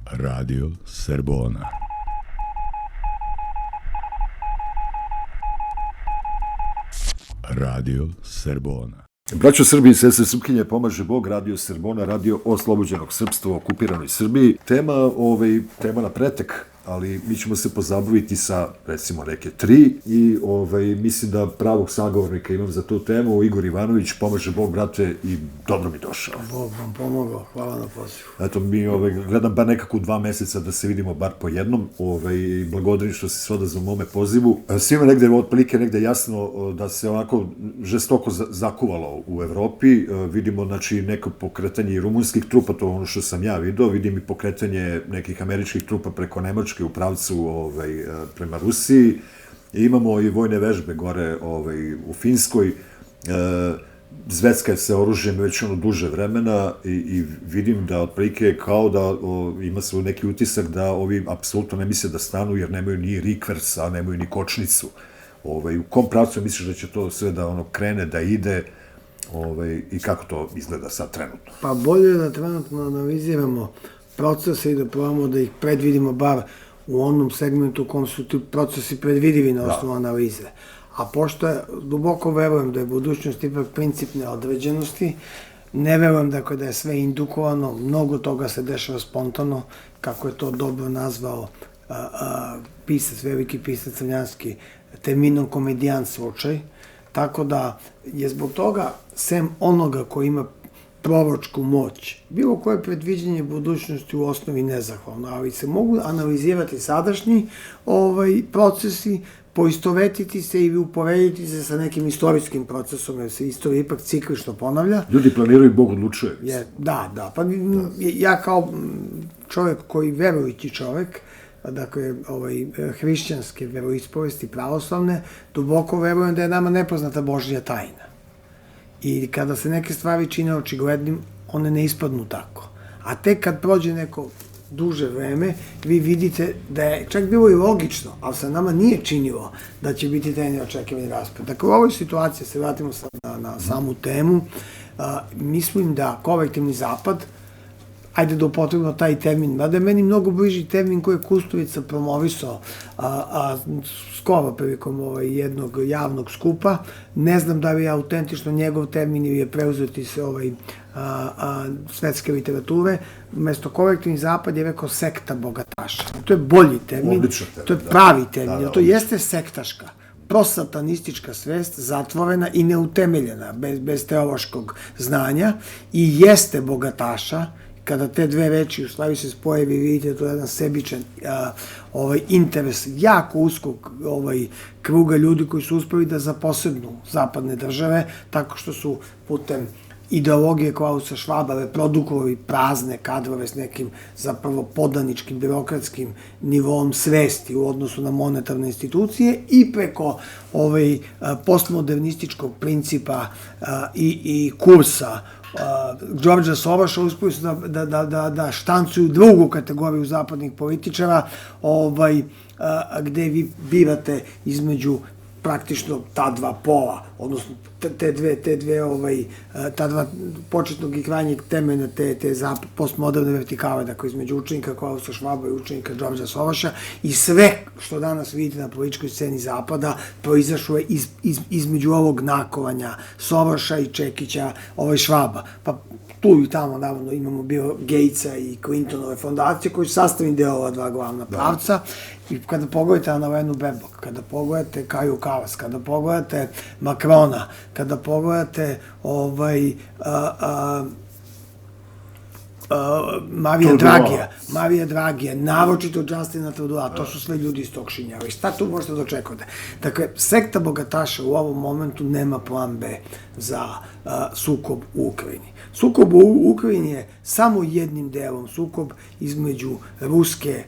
Radio Serbona. Radio Serbona. Braćo Srbi i sestre Srpkinje, pomaže Bog, Radio Serbona, radio oslobođenog srpstva u okupiranoj Srbiji. Tema na pretek, ali mi ćemo se pozabaviti sa, recimo, neke 3 i mislim da pravog sagovornika imam za tu temu. Igor Ivanović, pomaže Bog, brate, i dobro mi došao. Bog vam pomogao, hvala na pozivu. Eto, mi gledam bar nekako 2 meseca da se vidimo bar po jednom, i blagodarim što si se odazvao mome pozivu. Svima negde, otprilike negde jasno da se onako žestoko zakuvalo u Evropi. Vidimo, znači, neko pokretanje i rumunskih trupa, to je ono što sam ja vidio, vidim i pokretanje nekih američkih trupa preko Nemačke u pravcu prema Rusiji. Imamo i vojne vežbe gore u Finskoj. Zveckaju se oružjem već duže vremena i vidim da otprilike kao da ima se neki utisak da ovi apsolutno ne misle da stanu jer nemaju ni rikvers, a nemaju ni kočnicu. U kom pravcu misliš da će to sve da krene, da ide i kako to izgleda sad trenutno? Pa bolje je da trenutno analiziramo procese i da probamo da ih predvidimo bar u onom segmentu u kom su ti procesi predvidivi na osnovu analize. A pošto duboko verujem da je budućnost ipak princip neodređenosti, ne verujem da je sve indukovano, mnogo toga se dešava spontano, kako je to dobro nazvao pisac, veliki pisac crnjanski, terminom komedijan slučaj, tako da je zbog toga, sem onoga koji ima proročku moć, bilo koje predviđenje budućnosti u osnovi nezahvalno, ali se mogu analizirati sadašnji procesi, poistovetiti se i uporediti se sa nekim istorijskim procesom, jer se istorija ipak ciklično ponavlja. Ljudi planiraju, Bog odlučuje. Da. Pa ja kao čovek koji, verujući čovek, dakle, hrišćanske veroispovesti pravoslavne, duboko verujem da je nama nepoznata Božja tajna. I kada se neke stvari čine očiglednim, one ne ispadnu tako. A tek kad prođe neko duže vreme, vi vidite da je čak bilo i logično, ali se nama nije činilo da će biti taj neočekivani raspad. Dakle, u ovoj situaciji, se vratimo sad na samu temu, mislim da kolektivni zapad, ajde da upotrebimo taj termin, mada je meni mnogo bliži termin koji je Kusturica promovisao skoro prilikom jednog javnog skupa. Ne znam da li je autentično njegov termin ili je preuzeti se svetske literature. Umesto kolektivni zapad je rekao sekta bogataša. To je bolji termin, to je pravi termin, to jeste sektaška, prosatanistička svest, zatvorena i neutemeljena, bez teološkog znanja, i jeste bogataša. Kada te dve reči u stvari se spoje, vi vidite, to je jedan sebičan interes jako uskog kruga ljudi koji su uspeli da zaposednu zapadne države, tako što su putem ideologije Klausa Švaba reprodukovali prazne kadrove s nekim zapravo podaničkim, birokratskim nivoom svesti u odnosu na monetarne institucije i preko postmodernističkog principa i kursa Đorđa Soroša uspeli su da štancuju drugu kategoriju zapadnih političara, gde vi birate između praktično ta dva pola, odnosno ta dva početnog i krajnjeg temena te postmoderne vertikale, dakle između učenika Klausa Švaba i učenika Đorđa Soroša, i sve što danas vidite na političkoj sceni Zapada proizašlo je između ovog nakovanja Soroša i Čekića, Švaba. Pa tu i tamo, naravno, imamo bio Gatesa i Clintonove fondacije koji su sastavni deo ova dva glavna pravca. I kada pogledate Annalenu Baerbock, kada pogledate Kaju Kalas, kada pogledate Macrona, kada pogledate Marija Dragija, naročito Justina Trudeau, to su sve ljudi iz tog šinjava. I šta tu možete da očekujete? Dakle, sekta bogataša u ovom momentu nema plan B za sukob u Ukrajini. Sukob u Ukrajini je samo jednim delom sukob između ruske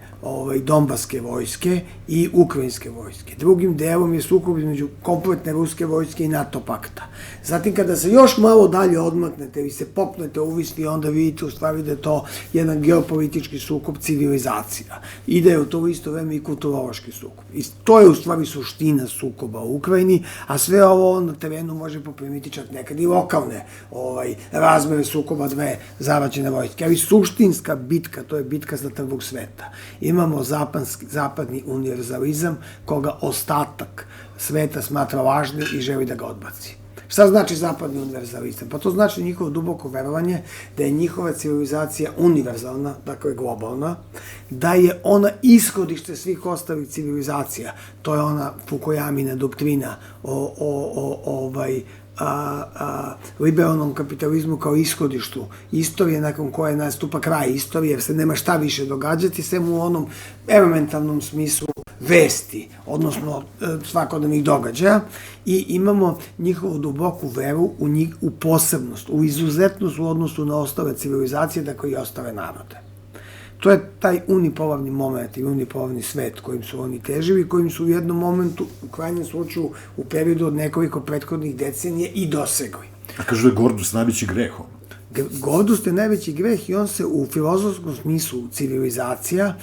donbaske vojske i ukrajinske vojske. Drugim delom je sukob između kompletne ruske vojske i NATO pakta. Zatim, kada se još malo dalje odmaknete i se popnete u visni, onda vidite u stvari da je to jedan geopolitički sukob civilizacija. I da je u to isto vreme i kulturološki sukob. I to je u stvari suština sukoba u Ukrajini, a sve ovo na terenu može poprimiti čak nekad i lokalno lokalne razmere sukoba dve zaraćene vojske, ali suštinska bitka, to je bitka za trbuh sveta. Imamo zapadni univerzalizam koga ostatak sveta smatra važnim i želi da ga odbaci. Šta znači zapadni univerzalizam? Pa to znači njihovo duboko verovanje da je njihova civilizacija univerzalna, dakle globalna, da je ona ishodište svih ostalih civilizacija. To je ona Fukuyamina doktrina o liberalnom kapitalizmu kao ishodištu istorije nakon koje nastupa kraj istorije, jer se nema šta više događati, sem u onom elementarnom smislu vesti, odnosno svakodnevnih događaja, i imamo njihovu duboku veru u posebnost, u izuzetnost u odnosu na ostale civilizacije, dakle i ostale narode. To je taj unipolarni moment i unipolarni svet kojim su oni težili, kojim su u jednom momentu, u krajnjem slučaju, u periodu od nekoliko prethodnih decenije i dosegli. A kažu da je gordost najveći greh. Gordost je najveći greh i on se u filozofskom smislu civilizacija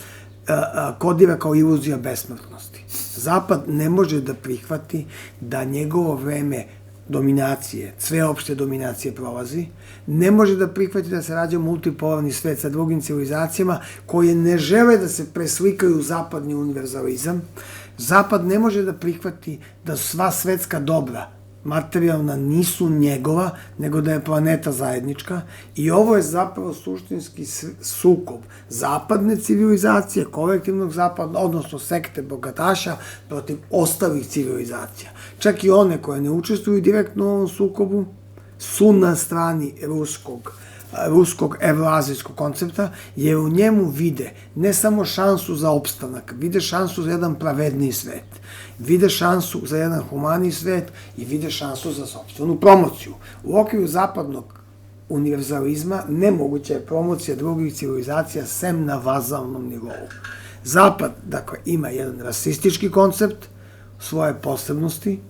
kodira kao iluzija besmrtnosti. Zapad ne može da prihvati da njegovo vreme dominacije, sveopšte dominacije prolazi, ne može da prihvati da se rađa multipolarni svet sa drugim civilizacijama koje ne žele da se preslikaju u zapadni univerzalizam. Zapad ne može da prihvati da sva svetska dobra materijalna nisu njegova, nego da je planeta zajednička, i ovo je zapravo suštinski sukob zapadne civilizacije, kolektivnog zapada, odnosno sekte bogataša protiv ostalih civilizacija. Čak i one koje ne učestvuju direktno u ovom sukobu su na strani ruskog evroazijskog koncepta, jer u njemu vide ne samo šansu za opstanak, vide šansu za jedan pravedniji svet, vide šansu za jedan humaniji svet i vide šansu za sopstvenu promociju. U okviru zapadnog univerzalizma nemoguća je promocija drugih civilizacija sem na vazalnom nivou. Zapad, dakle, ima jedan rasistički koncept svoje posebnosti,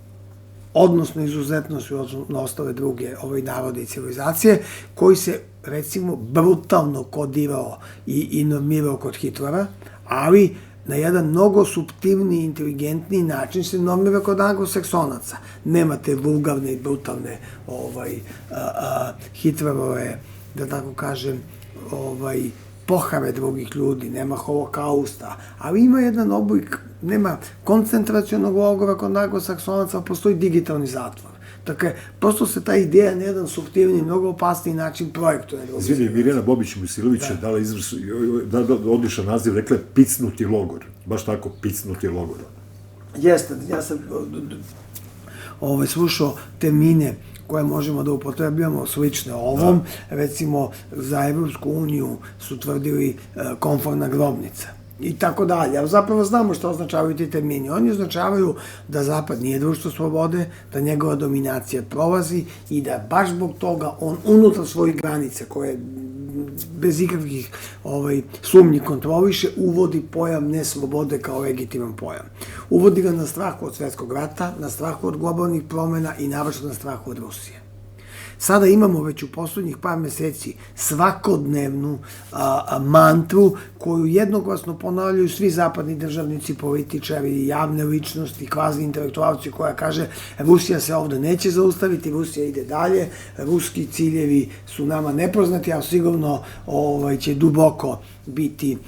odnosno izuzetnosti na ostale druge narode i civilizacije, koji se, recimo, brutalno kodirao i normirao kod Hitlera, ali na jedan mnogo suptilniji, inteligentniji način se normira kod anglosaksonaca. Nema te vulgarne i brutalne Hitlerove, da tako kažem, pohave drugih ljudi, nema holokausta, ali ima jedan oblik, nema koncentracionog logora kod anglosaksonaca, ali postoji digitalni zatvor. Dakle, prosto se ta ideja na jedan suptilni, mnogo opasniji način projektuje. Izvini, Mirjana Bobić-Mislilović je dala odličan naziv, rekla je picnuti logor. Baš tako, picnuti logor. Jeste, ja sam slušao termine koje možemo da upotrebljamo slične ovom. Recimo, za Evropsku uniju su tvrdili komforna grobnica i tako dalje. Ali zapravo znamo što označavaju ti termini. Oni označavaju da Zapad nije društvo slobode, da njegova dominacija prolazi i da baš zbog toga on unutar svojih granice, koje bez ikakvih sumnji kontroliše, uvodi pojam neslobode kao legitiman pojam. Uvodi ga na strahu od svetskog rata, na strahu od globalnih promena i naročito na strahu od Rusije. Sada imamo već u poslednjih par meseci svakodnevnu mantru koju jednoglasno ponavljaju svi zapadni državnici, političari, javne ličnosti, kvazi intelektualci, koja kaže Rusija se ovde neće zaustaviti, Rusija ide dalje, ruski ciljevi su nama nepoznati, ali sigurno će duboko biti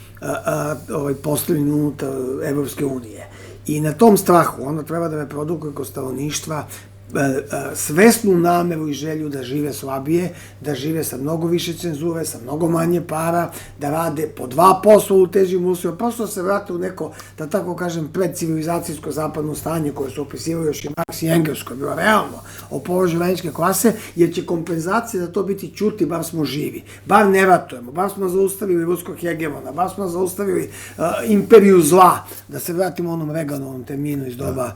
postavljeni unutar Evropske unije. I na tom strahu ono treba da reprodukuje kod stanovništva svesnu nameru i želju da žive slabije, da žive sa mnogo više cenzure, sa mnogo manje para, da rade po 2% u težim uslovima, prosto se vrate u neko, da tako kažem, predcivilizacijsko zapadno stanje koje su opisivali još i Marks i Engels, koje je bilo realno o položaju radničke klase, jer će kompenzacija za to biti ćuti, bar smo živi, bar ne ratujemo, bar smo zaustavili ruskog hegemona, bar smo zaustavili imperiju zla, da se vratimo onom Reganovom terminu iz doba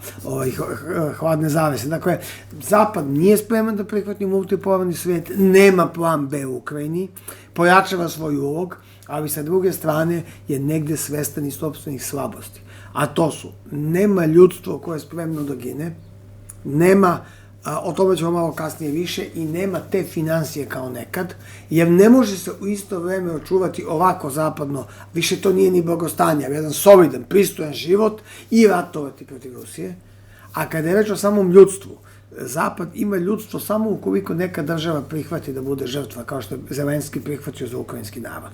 hladne zavese. Dakle, Zapad nije spreman da prihvati multipolarni svet, nema plan B u Ukrajini, pojačava svoj ulog, ali sa druge strane je negde svestan i sopstvenih slabosti. A to su, nema ljudstvo koje je spremno da gine, nema, o tome ćemo malo kasnije više, i nema te financije kao nekad, jer ne može se u isto vreme očuvati ovako zapadno, više to nije ni blagostanje, ali jedan solidan, pristojan život i ratovati protiv Rusije. A kada je reč o samom ljudstvu, Zapad ima ljudstvo samo ukoliko neka država prihvati da bude žrtva, kao što je Zelenski prihvatio za ukrajinski narod.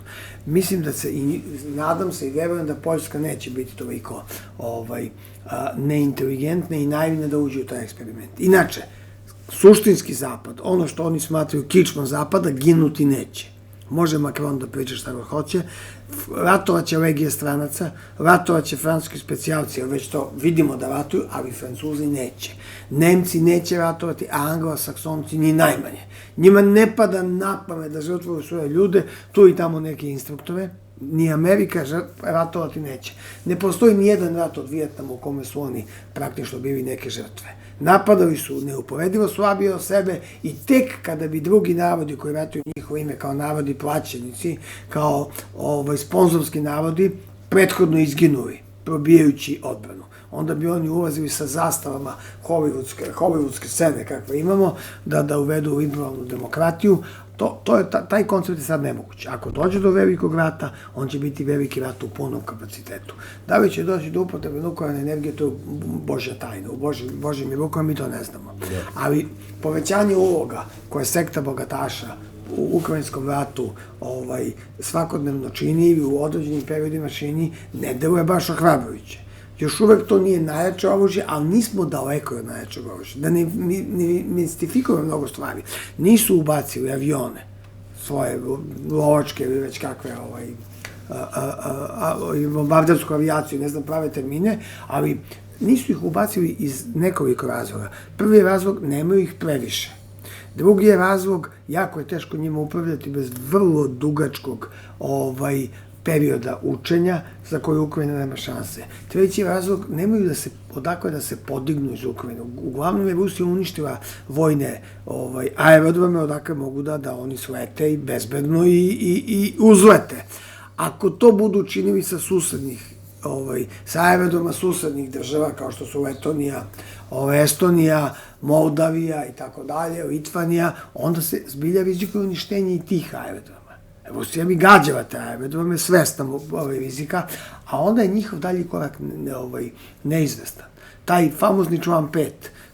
Mislim da se, i nadam se i verujem da Poljska neće biti toliko neinteligentna i naivna da uđe u taj eksperiment. Inače, suštinski Zapad, ono što oni smatraju kičmom Zapada, ginuti neće. Može Macron da priča šta god hoće, ratovaće legije stranaca, ratovaće francuski specijalci, jer već to vidimo da ratuju, ali Francuzi neće. Nemci neće ratovati, a Anglosaksonci ni najmanje. Njima ne pada na pamet da žrtvuju svoje ljude, tu i tamo neke instruktore, ni Amerika ratovati neće. Ne postoji ni jedan rat od Vijetnama u kome su oni praktično bili neke žrtve. Napadali su neuporedivo slabije od sebe i tek kada bi drugi narodi koji ratuju njihovo ime kao narodi plaćenici, kao sponzorski narodi, prethodno izginuli, probijajući odbranu. Onda bi oni ulazili sa zastavama hollywoodske scene kakve imamo, da uvedu liberalnu demokratiju. Taj koncept je sad nemoguć. Ako dođe do velikog rata, on će biti veliki rat u punom kapacitetu. Da li će doći do upotrebe nuklearne energije, to je Božja tajna. U Božjim rukama mi to ne znamo. Ali povećanje uloga koje sekta bogataša u ukrajinskom ratu svakodnevno čini ili u određenim periodima čini, ne deluje baš ohrabrujuće. Još uvek to nije najjače oružje, ali nismo daleko od najjačeg oružja. Da ne mistifikujemo mnogo stvari. Nisu ubacili avione, svoje lovačke ili već kakve bombardersku avijaciju, ne znam prave termine, ali nisu ih ubacili iz nekoliko razloga. Prvi je razlog, nemaju ih previše. Drugi je razlog, jako je teško njima upravljati bez vrlo dugačkog perioda učenja za koje Ukrajina nema šanse. Treći razlog, nemaju odakle da se podignu iz Ukrajine. Uglavnom je Rusija uništila vojne aerodrome odakle mogu da oni slete i bezbedno i uzlete. Ako to budu činili sa sa aerodroma susednih država, kao što su Letonija, Estonija, Moldavija i tako dalje, Litvanija, onda se zbilja rizikuje uništenje i tih aerodroma. Rusija bi gađala te aerodrome, svesna rizika, a onda je njihov dalji korak neizvestan. Taj famozni član 5,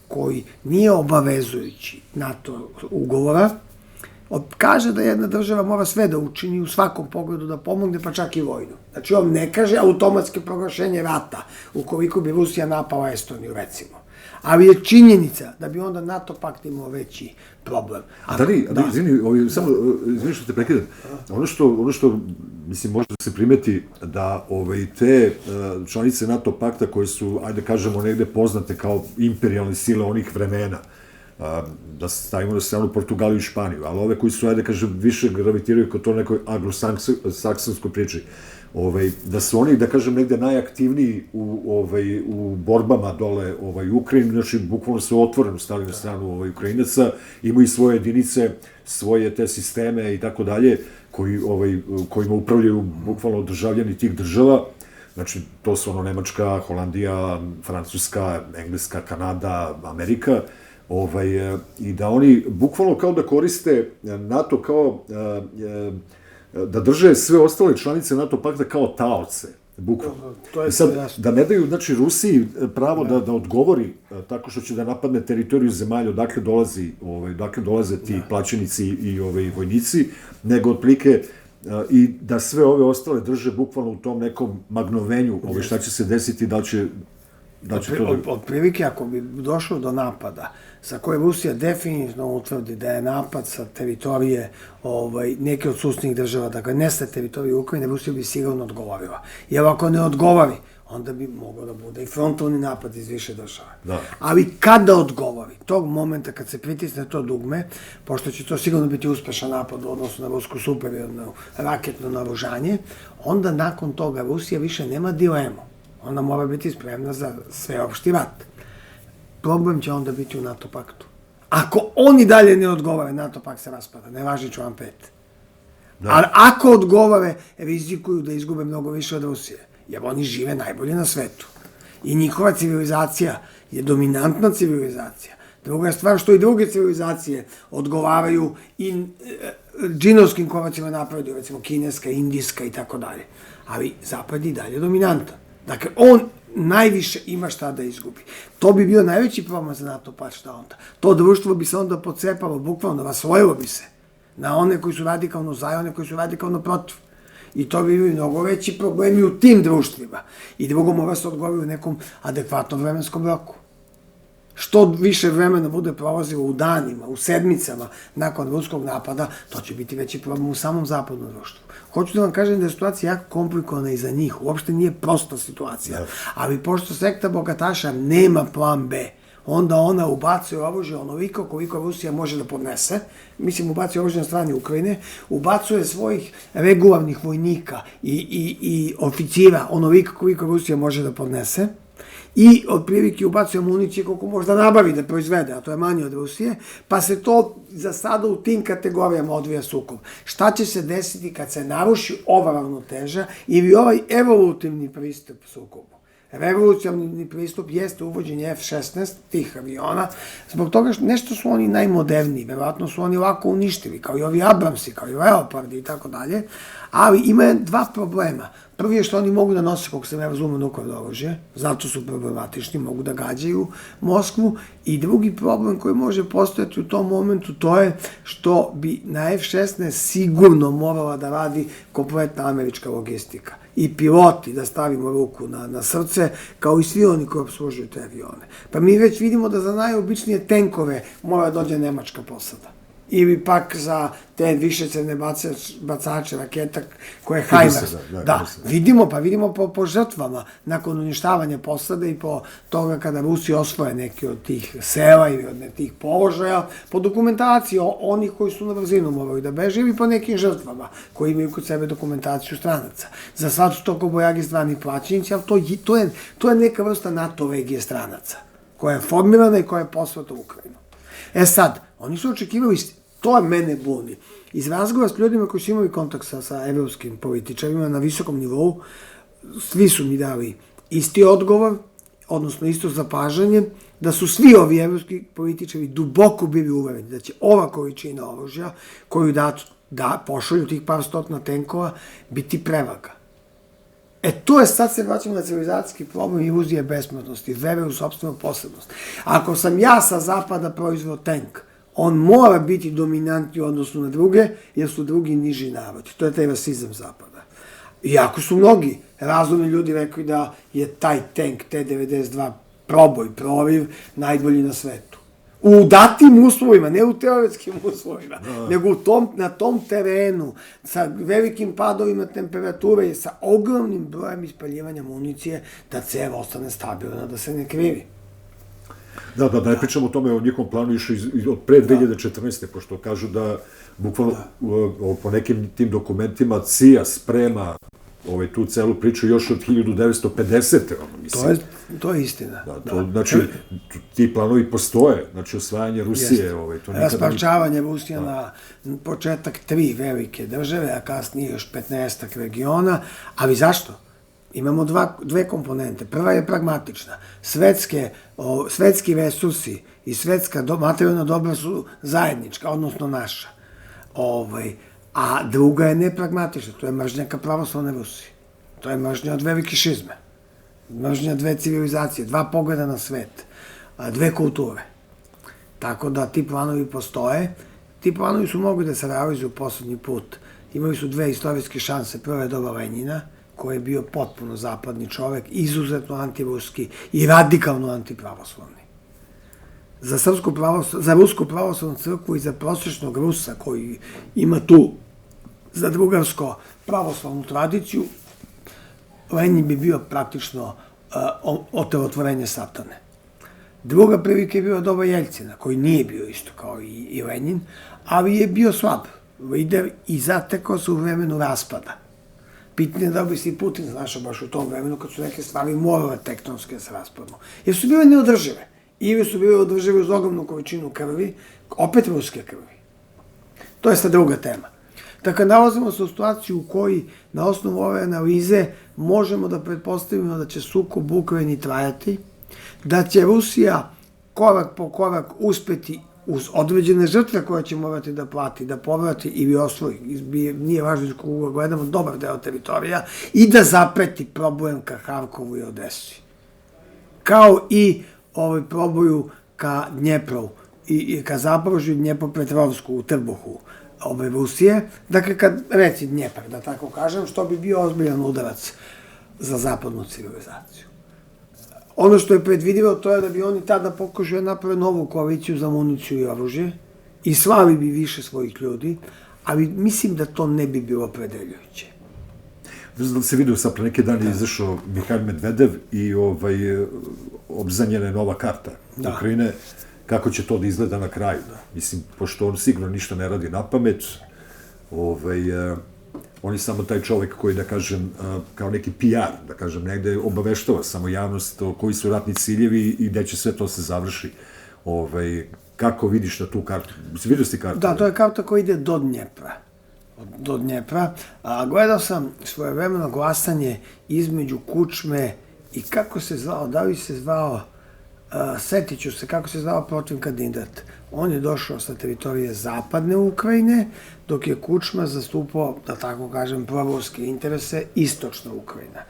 koji nije obavezujući NATO ugovora, kaže da jedna država mora sve da učini u svakom pogledu da pomogne, pa čak i vojnu. Znači, on ne kaže automatske proglašenje rata, ukoliko bi Rusija napala Estoniju, recimo. Ali je činjenica da bi onda NATO pakt imao veći problem. Izvini što te prekidam. Ono što, mislim, može da se primeti da te članice NATO pakta koje su, ajde kažemo, negde poznate kao imperijalne sile onih vremena, da stavimo na stranu Portugaliju i Španiju, ali ove koji su, ajde kažem, više gravitiraju kao to nekoj anglosaksonskoj priči, da su oni, da kažem, negde najaktivniji u borbama dole u Ukrajini, znači, bukvalno su otvoreno stali na stranu Ukrajinaca, imaju svoje jedinice, svoje te sisteme i tako dalje, kojima upravljaju bukvalno državljani tih država. Znači, to su Nemačka, Holandija, Francuska, Engleska, Kanada, Amerika, i da oni bukvalno kao da koriste NATO kao da drže sve ostale članice NATO pakta kao taoce, bukvalno. I sad, da ne daju, znači, Rusiji pravo da odgovori tako što će da napadne teritoriju zemalja odakle dolaze ti plaćenici i vojnici, nego otprilike i da sve ove ostale drže bukvalno u tom nekom magnovenju šta će se desiti, da će to da... Otprilike, ako bi došlo do napada sa koje Rusija definitivno utvrdi da je napad sa teritorije neke od susjednih država, dakle ne sa teritorije Ukrajine, Rusija bi sigurno odgovorila. Jer ako ne odgovori, onda bi moglo da bude i frontalni napad iz više država. Ali kada odgovori, tog momenta kad se pritisne to dugme, pošto će to sigurno biti uspešan napad u odnosu na rusku superiorno raketno naoružanje, onda nakon toga Rusija više nema dilemu. Ona mora biti spremna za sveopšti rat. Problem će onda biti u NATO paktu. Ako oni dalje ne odgovore, NATO pakt se raspada, ne važi član 5. Ali ako odgovore, rizikuju da izgube mnogo više od Rusije, jer oni žive najbolje na svetu. I njihova civilizacija je dominantna civilizacija. Druga stvar što i druge civilizacije odgovaraju i džinovskim koracima napredu, recimo kineska, indijska i tako dalje. Ali Zapad je dalje dominantan. Dakle, on najviše ima šta da izgubi. To bi bio najveći problem za NATO pakt, šta onda? To društvo bi se onda pocepalo, bukvalno, rasvojilo bi se na one koji su radikalno za i one koji su radikalno protiv. I to bi bili mnogo veći problemi u tim društvima. I drugo, mora se odgovori u nekom adekvatnom vremenskom roku. Što više vremena bude prolazilo u danima, u sedmicama nakon ruskog napada, to će biti veći problem u samom zapadnom društvu. Hoću da vam kažem da je situacija jako komplikovana i za njih. Uopšte nije prosta situacija. Ali pošto sekta bogataša nema plan B, onda ona ubacuje oružje onoliko koliko Rusija može da podnese, mislim ubacuje oružje na strani Ukrajine, ubacuje svojih regularnih vojnika i oficira onoliko koliko Rusija može da podnese, i otprilike ubacuje municije koliko može da nabavi, da proizvede, a to je manje od Rusije, pa se to za sada u tim kategorijama odvija sukob. Šta će se desiti kad se naruši ova ravnoteža ili ovaj evolutivni pristup sukobu? Revolucionarni pristup jeste uvođenje F-16, tih aviona, zbog toga što nešto su oni najmoderniji, verovatno su oni lako uništili, kao i ovi Abramsi, kao i Leopardi i tako dalje, ali ima dva problema. Prvi je što oni mogu da nose, koliko se ne razume, nuklearno oružje, zato su problematični, mogu da gađaju Moskvu, i drugi problem koji može postojati u tom momentu, to je što bi na F-16 sigurno morala da radi kompletna američka logistika. I piloti, da stavimo ruku na srce, kao i svi oni koji obslužuju te avione. Pa mi već vidimo da za najobičnije tenkove mora dođe nemačka posada. Ili pak za te višecevne bacače raketa koje je HIMARS. Da, vidimo po žrtvama nakon uništavanja posade i po toga kada Rusi osvoje neke od tih sela ili od tih položaja, po dokumentaciji onih koji su na brzinu morali da beže ili po nekim žrtvama koji imaju kod sebe dokumentaciju stranaca. Za sad su to kobojagi strani plaćenici, ali to je neka vrsta NATO legije stranaca koja je formirana i koja je poslata u Ukrajinu. E sad, oni su očekivali, to mene buni, iz razgovora s ljudima koji su imali kontakt sa evropskim političarima na visokom nivou, svi su mi dali isti odgovor, odnosno isto zapažanje, da su svi ovi evropski političari duboko bili uvereni da će ova količina oružja koju da pošalju tih par stotina tenkova biti prevaga. To je, sad se vraćamo na civilizacijski problem iluzije besmrtnosti, vere u sopstvenu posebnost. Ako sam ja sa zapada proizveo tank, on mora biti dominantni u odnosu na druge, jer su drugi niži narodi. To je taj rasizam zapada. Iako su mnogi razumni ljudi rekli da je taj tank T-92 proriv najbolji na svetu. U datim uslovima, ne u teoretskim uslovima, nego na tom terenu, sa velikim padovima temperature i sa ogromnim brojem ispaljivanja municije, da cev ostane stabilna, da se ne krivi. Da ne pričamo o tome, o njihovom planu išli od pre 2014. pošto kažu da bukvalno po nekim tim dokumentima CIA sprema tu celu priču još od 1950. mislim. To je istina. Znači, ti planovi postoje, znači osvajanje Rusije. Rasparčavanje Rusije na početak 3 velike države, a kasnije još 15 regiona, ali zašto? Imamo dve komponente. Prva je pragmatična. Svetski resursi i svetska materijalna dobra su zajednička, odnosno naša. A druga je nepragmatična. To je mržnja ka pravoslavne Rusiji. To je mržnja od velike šizme. Mržnja dve civilizacije, dva pogleda na svet, dve kulture. Tako da ti planovi postoje. Ti planovi su mogli da se realizuju poslednji put. Imali su dve istorijske šanse. Prva je doba Lenjina, koji je bio potpuno zapadni čovek, izuzetno antiruski i radikalno antipravoslavni. Za Rusku pravoslavnu crkvu i za prosječnog Rusa koji ima tu zadrugarsko pravoslavnu tradiciju, Lenjin bi bio praktično otelotvorenje satane. Druga prilika je bila doba Jeljcina, koji nije bio isto kao i Lenjin, ali je bio slab lider i zatekao se u vremenu raspada. Pitanje da bi se i Putin znašao baš u tom vremenu kad su neke stvari morale tektonske da se raspadnu. Jer su bile neodržive. Ili su bile održive uz ogromnu količinu krvi, opet ruske krvi. To je sad druga tema. Tako nalazimo se u situaciju u kojoj na osnovu ove analize možemo da pretpostavimo da će sukob u Ukrajini trajati, da će Rusija korak po korak uspeti uz određene žrtve koje će morati da plati, da povrati ili osvoji, nije važno iz koga gledamo, dobar deo teritorija, i da zapreti problem ka Harkovu i Odesi. kao i proboju ka Dnjepru i ka Zaporožju, Dnjepropetrovsku u trbuhu Rusije. Dakle, kad reci Dnjepar, da tako kažem, što bi bio ozbiljan udarac za zapadnu civilizaciju. Ono što je predvidivo, to je da bi oni tada pokušali naprave novu koaliciju za municiju i oružje i slali bi više svojih ljudi, ali mislim da to ne bi bilo predeljujuće. Ne znam da se vidio, sad pre neke dane izašao Mihajl Medvedev i obznanjena je nova karta Ukrajine, kako će to da izgleda na kraju. Mislim, pošto on sigurno ništa ne radi na pamet, on je samo taj čovek koji, da kažem, kao neki PR, da kažem, negde obaveštava samo javnost koji su ratni ciljevi i gde će sve to se završi. Kako vidiš na tu kartu? Vidio si kartu? Da, to je karta koja ide do Dnjepra. Do Dnjepra. Gledao sam svojevremeno glasanje između Kučme i kako se zvao, da li se zvao, setit ću se kako se zvao protiv kandidat. On je došao sa teritorije zapadne Ukrajine, dok je Kučma zastupao, da tako kažem, proruske interese istočna Ukrajina.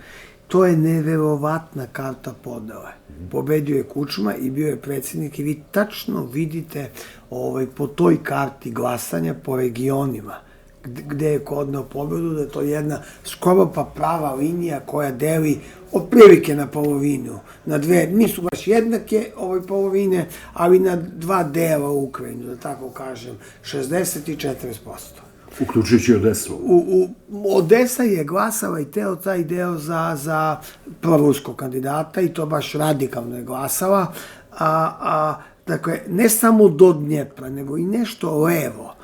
To je neverovatna karta podele. Pobedio je Kučma i bio je predsjednik i vi tačno vidite po toj karti glasanja po regionima gde je ko odneo pobedu, da je to jedna skoro pa prava linija koja deli otprilike na polovinu, na dve, nisu baš jednake polovine, ali na dva dela u Ukrajinu, da tako kažem, 60 i 40%. Uključujući Odesu. Odesa je glasala i taj deo za proruskog kandidata i to baš radikalno je glasala. Dakle, ne samo do Dnjepra, nego i nešto levo,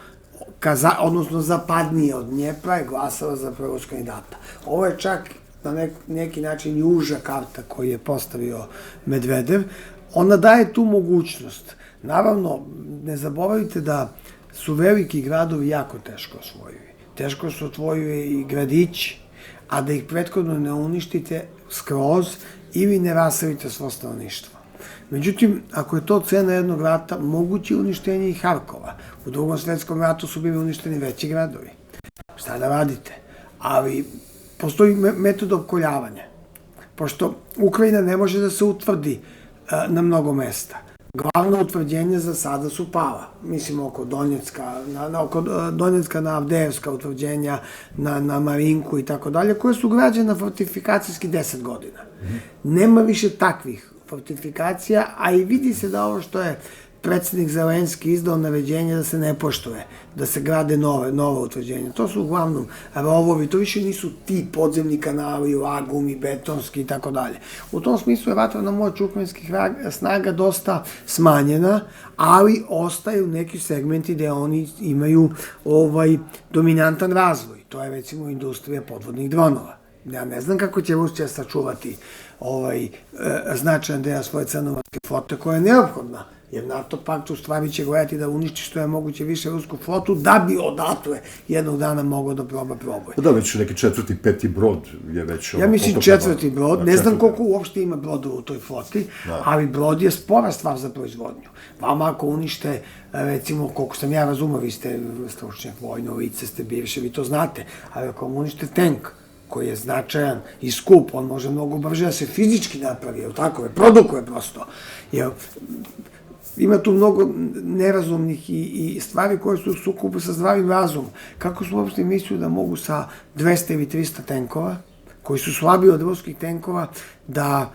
odnosno zapadnije od Dnjepra je glasala za proruskog kandidata. Ovo je čak na neki način i uža karta koju je postavio Medvedev. Ona daje tu mogućnost. Naravno, ne zaboravite da su veliki gradovi jako teško osvojivi. Teško su osvojivi i gradići, a da ih prethodno ne uništite skroz ili ne raselite svo stanovništvo. Međutim, ako je to cena jednog rata, moguće uništenje i Harkova. U Drugom svetskom ratu su bili uništeni veći gradovi. Šta da radite? Ali postoji metod opkoljavanja. Pošto Ukrajina ne može da se utvrdi na mnogo mesta. Glavno utvrđenje za sada su pala. Mislim, oko Donjecka, na Avdejevska utvrđenja, na Marinku i tako dalje, koje su građene fortifikacijski 10 godina. Nema više takvih fortifikacija, a i vidi se da ovo što je predsjednik Zelenski izdao naređenje da se ne poštuje, da se grade nova utvrđenja. To su uglavnom rovovi, to više nisu ti podzemni kanali, lagumi, betonski i tako dalje. U tom smislu je vatrena moć ukrajinskih snaga dosta smanjena, ali ostaju neki segmenti gde oni imaju dominantan razvoj. To je recimo industrija podvodnih dronova. Ja ne znam kako će Rusija sačuvati značajan deo svoje crnomorske flote koja je neophodna, jer NATO pakt u stvari će gledati da uništi što je moguće više rusku flotu, da bi odatle jednog dana mogao da probuje. Da, već neki 4., 5. brod je već... Ja mislim 4. brod, ne znam koliko uopšte ima brodova u toj floti, ali brod je spora stvar za proizvodnju. Vama ako unište, recimo, koliko sam ja razumio, vi ste stručnjak, vojno lice, ste bivši, vi to znate, ali ako vam unište tank, koji je značajan i skup, on može mnogo brže da se fizički napravi, jer tako je, produkuje prosto. Ima tu mnogo nerazumnih i stvari koje su u sukobu sa zdravim razumom. Kako su uopšte mislili da mogu sa 200 ili 300 tenkova, koji su slabiji od ruskih tenkova, da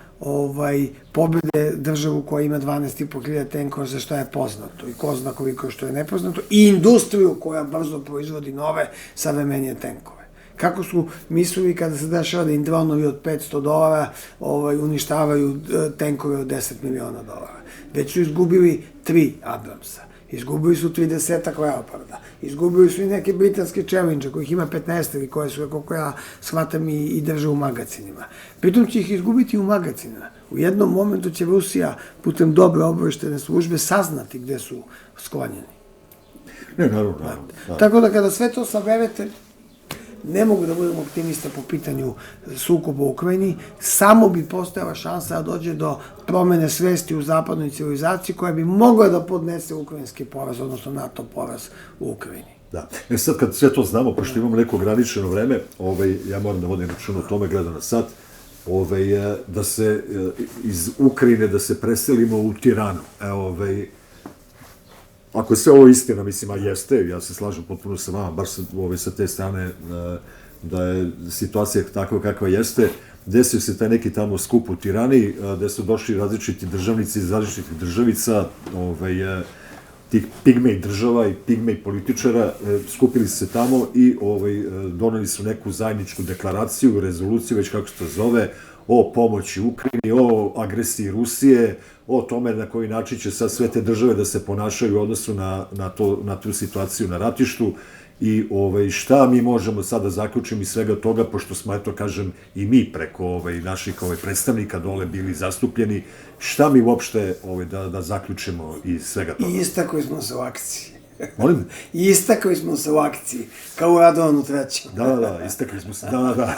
pobede državu koja ima 12.500 tenkova, za šta je poznato i ko zna koliko što je nepoznato, i industriju koja brzo proizvodi nove savremenije tenkove. Kako su mislili kada se dešava da im dronovi od $500 uništavaju tenkove od $10 miliona. Već su izgubili 3 Abramsa, izgubili su 30 Leoparda, izgubili su i neke britanske Challenger, kojih ima 15 ili koje su, kako ja shvatam, i drže u magacinima. Pritom će ih izgubiti u magacinima. U jednom momentu će Rusija putem dobre obaveštajne službe saznati gde su sklonjeni. Ne, naravno. Tako da kada sve to saberete, ne mogu da budem optimista po pitanju sukoba u Ukrajini, samo bi postojala šansa da dođe do promene svesti u zapadnoj civilizaciji koja bi mogla da podnese ukrajinski poraz, odnosno NATO poraz u Ukrajini. Da. Sad kad sve to znamo, pošto imamo neko ograničeno vreme, ja moram da vodim račun o tome, gledam na sat, da se iz Ukrajine, da se preselimo u Tiranu. Ako je sve ovo istina, mislim, a jeste, ja se slažem potpuno sa vama, baš sa te strane, da je situacija takva kakva jeste, desio se taj neki tamo skup u Tirani, gde su došli različiti državnici iz različitih državica, tih pigmej država i pigmej političara, skupili se tamo i doneli su neku zajedničku deklaraciju, rezoluciju, već kako se to zove, o pomoći Ukrajini, o agresiji Rusije, o tome na koji način će sad sve te države da se ponašaju u odnosu na tu situaciju na ratištu i šta mi možemo sad da zaključimo iz svega toga, pošto smo, eto, kažem, i mi preko naših predstavnika dole bili zastupljeni, šta mi uopšte da zaključimo iz svega toga? I istakli smo se u akciji. Molim? I istakli smo se u akciji, kao u Radovanu trećem. Da, istakli smo se, da.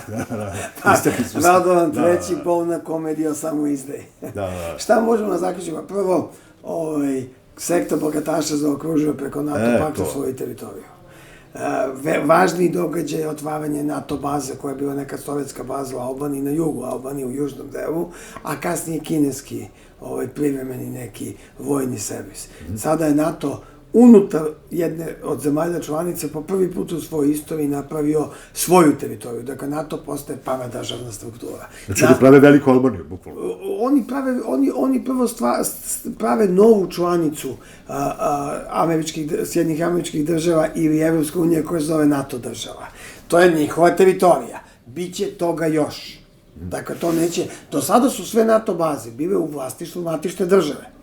Radovan treći, polna komedija, samo izdaje. Šta možemo da zaključimo? Prvo, sekta bogataša zaokružuje preko NATO pakta svoju teritoriju. Važni događaj je otvaranje NATO baze, koja je bila neka sovjetska baza u Albaniji, na jugu Albanije, u južnom delu, a kasnije kineski privremeni neki vojni servis. Sada je NATO unutar jedne od zemalja članice po prvi put u svojoj istoriji napravio svoju teritoriju. Dakle, NATO postaje paradržavna struktura. Znači da prave veliku Albaniju, bukvalno. Oni prvo prave novu članicu Sjedinjenih Američkih Država ili Evropske unije koja se zove NATO država. To je njihova teritorija. Biće toga još. Dakle, to neće... Do sada su sve NATO baze bile u vlastištvu matične države.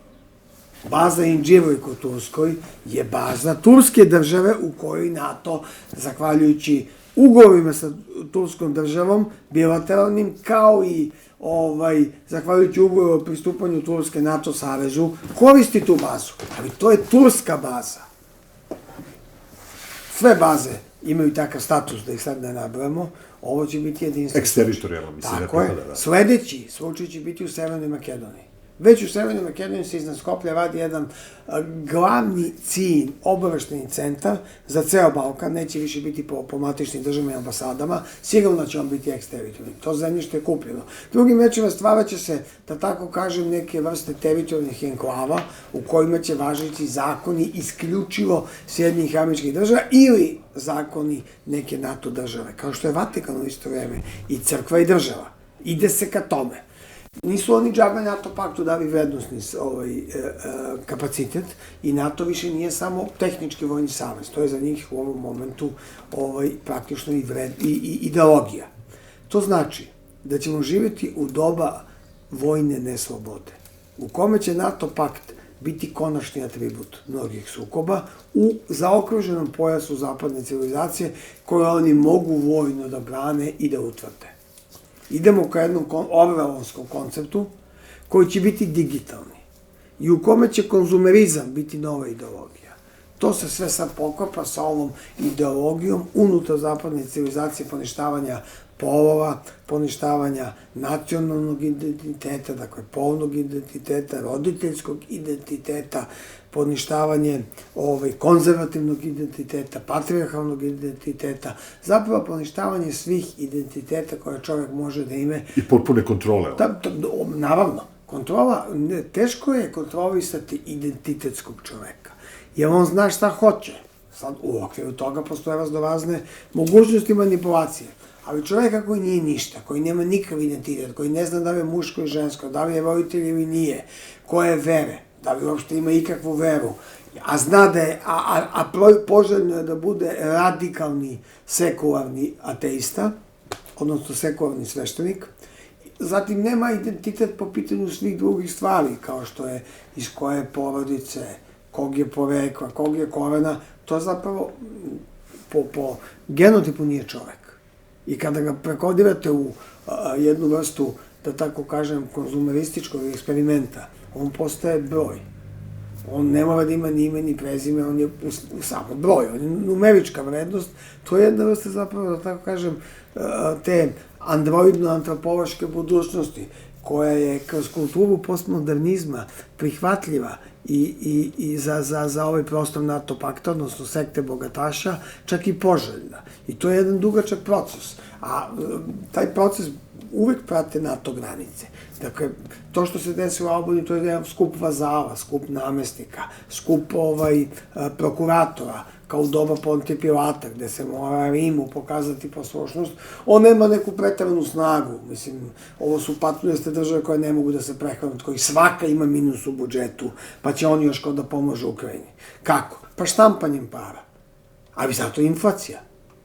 Baza Inđivojk u Turskoj je baza turske države u kojoj NATO, zahvaljujući ugovorima sa turskom državom, bilateralnim, kao i zahvaljujući ugovoru o pristupanju Turske NATO savezu, koristi tu bazu. Ali to je turska baza. Sve baze imaju takav status, da ih sad ne nabramo, ovo će biti jedinstveno. Eksteritorijalno, mislim. Tako je. Sledeći slučaj će biti u Severnoj Makedoniji. Već u Severnoj Makedoniji se iznad Skoplja radi jedan glavni cilj, obavešteni centar za ceo Balkan, neće više biti po matičnim državama i ambasadama, sigurno će on biti eksteritorijalni. To zemljište je kupljeno. Drugim rečima, stvarat će se, da tako kažem, neke vrste teritorijalnih enklava u kojima će važiti zakoni isključivo Sjedinjenih Američkih Država ili zakoni neke NATO države, kao što je Vatikan u isto vreme, i crkva i država. Ide se ka tome. Nisu oni džabe NATO paktu dali vrednostni kapacitet i NATO više nije samo tehnički vojni savez. To je za njih u ovom momentu praktično i ideologija. To znači da ćemo živjeti u doba vojne neslobode, u kome će NATO pakt biti konačni atribut mnogih sukoba u zaokruženom pojasu zapadne civilizacije koje oni mogu vojno da brane i da utvrde. Idemo ka jednom orwellovskom konceptu koji će biti digitalni i u kome će konzumerizam biti nova ideologija. To se sve sad poklapa sa ovom ideologijom unutar zapadne civilizacije poništavanja polova, poništavanja nacionalnog identiteta, dakle polnog identiteta, roditeljskog identiteta, poništavanje konzervativnog identiteta, patrijarhalnog identiteta, zapravo poništavanje svih identiteta koje čovjek može da ima. I potpune kontrole. Naravno, kontrola, teško je kontrolisati identitetskog čoveka, jer on zna šta hoće. Sad, u okviru toga postoje raznorazne mogućnosti manipulacije. Ali čovjeka koji nije ništa, koji nema nikakav identitet, koji ne zna da li je muško i žensko, da li je roditelj ili nije, koje vere, da li uopšte ima ikakvu veru, a zna da je, poželjno je da bude radikalni sekularni ateista, odnosno sekularni sveštenik, zatim nema identitet po pitanju svih drugih stvari, kao što je iz koje porodice, kog je porekla, kog je korena, to zapravo po genotipu nije čovek. I kada ga prekodirate u jednu vrstu, da tako kažem, konzumerističkog eksperimenta, on postaje broj. On ne mora da ima ni ime ni prezime, on je samo broj, on je numerička vrednost. To je jedna vrsta zapravo, da tako kažem, te androidno-antropološke budućnosti, koja je kroz kulturu postmodernizma prihvatljiva i za ovaj prostor NATO pakta, odnosno sekte bogataša, čak i poželjna. I to je jedan dugačak proces. A taj proces uvek prate NATO granice. Dakle, to što se desi u Albaniji, to je jedan skup vazala, skup namestnika, skup prokuratora, kao u doba Pontije Pilata, gde se mora Rimu pokazati poslušnost, on nema neku preteranu snagu. Mislim, ovo su patuljaste države koje ne mogu da se prehrane, od kojih svaka ima minus u budžetu, pa će oni još kao da pomožu Ukrajini. Kako? Pa štampanjem para. Ali zato je inflacija.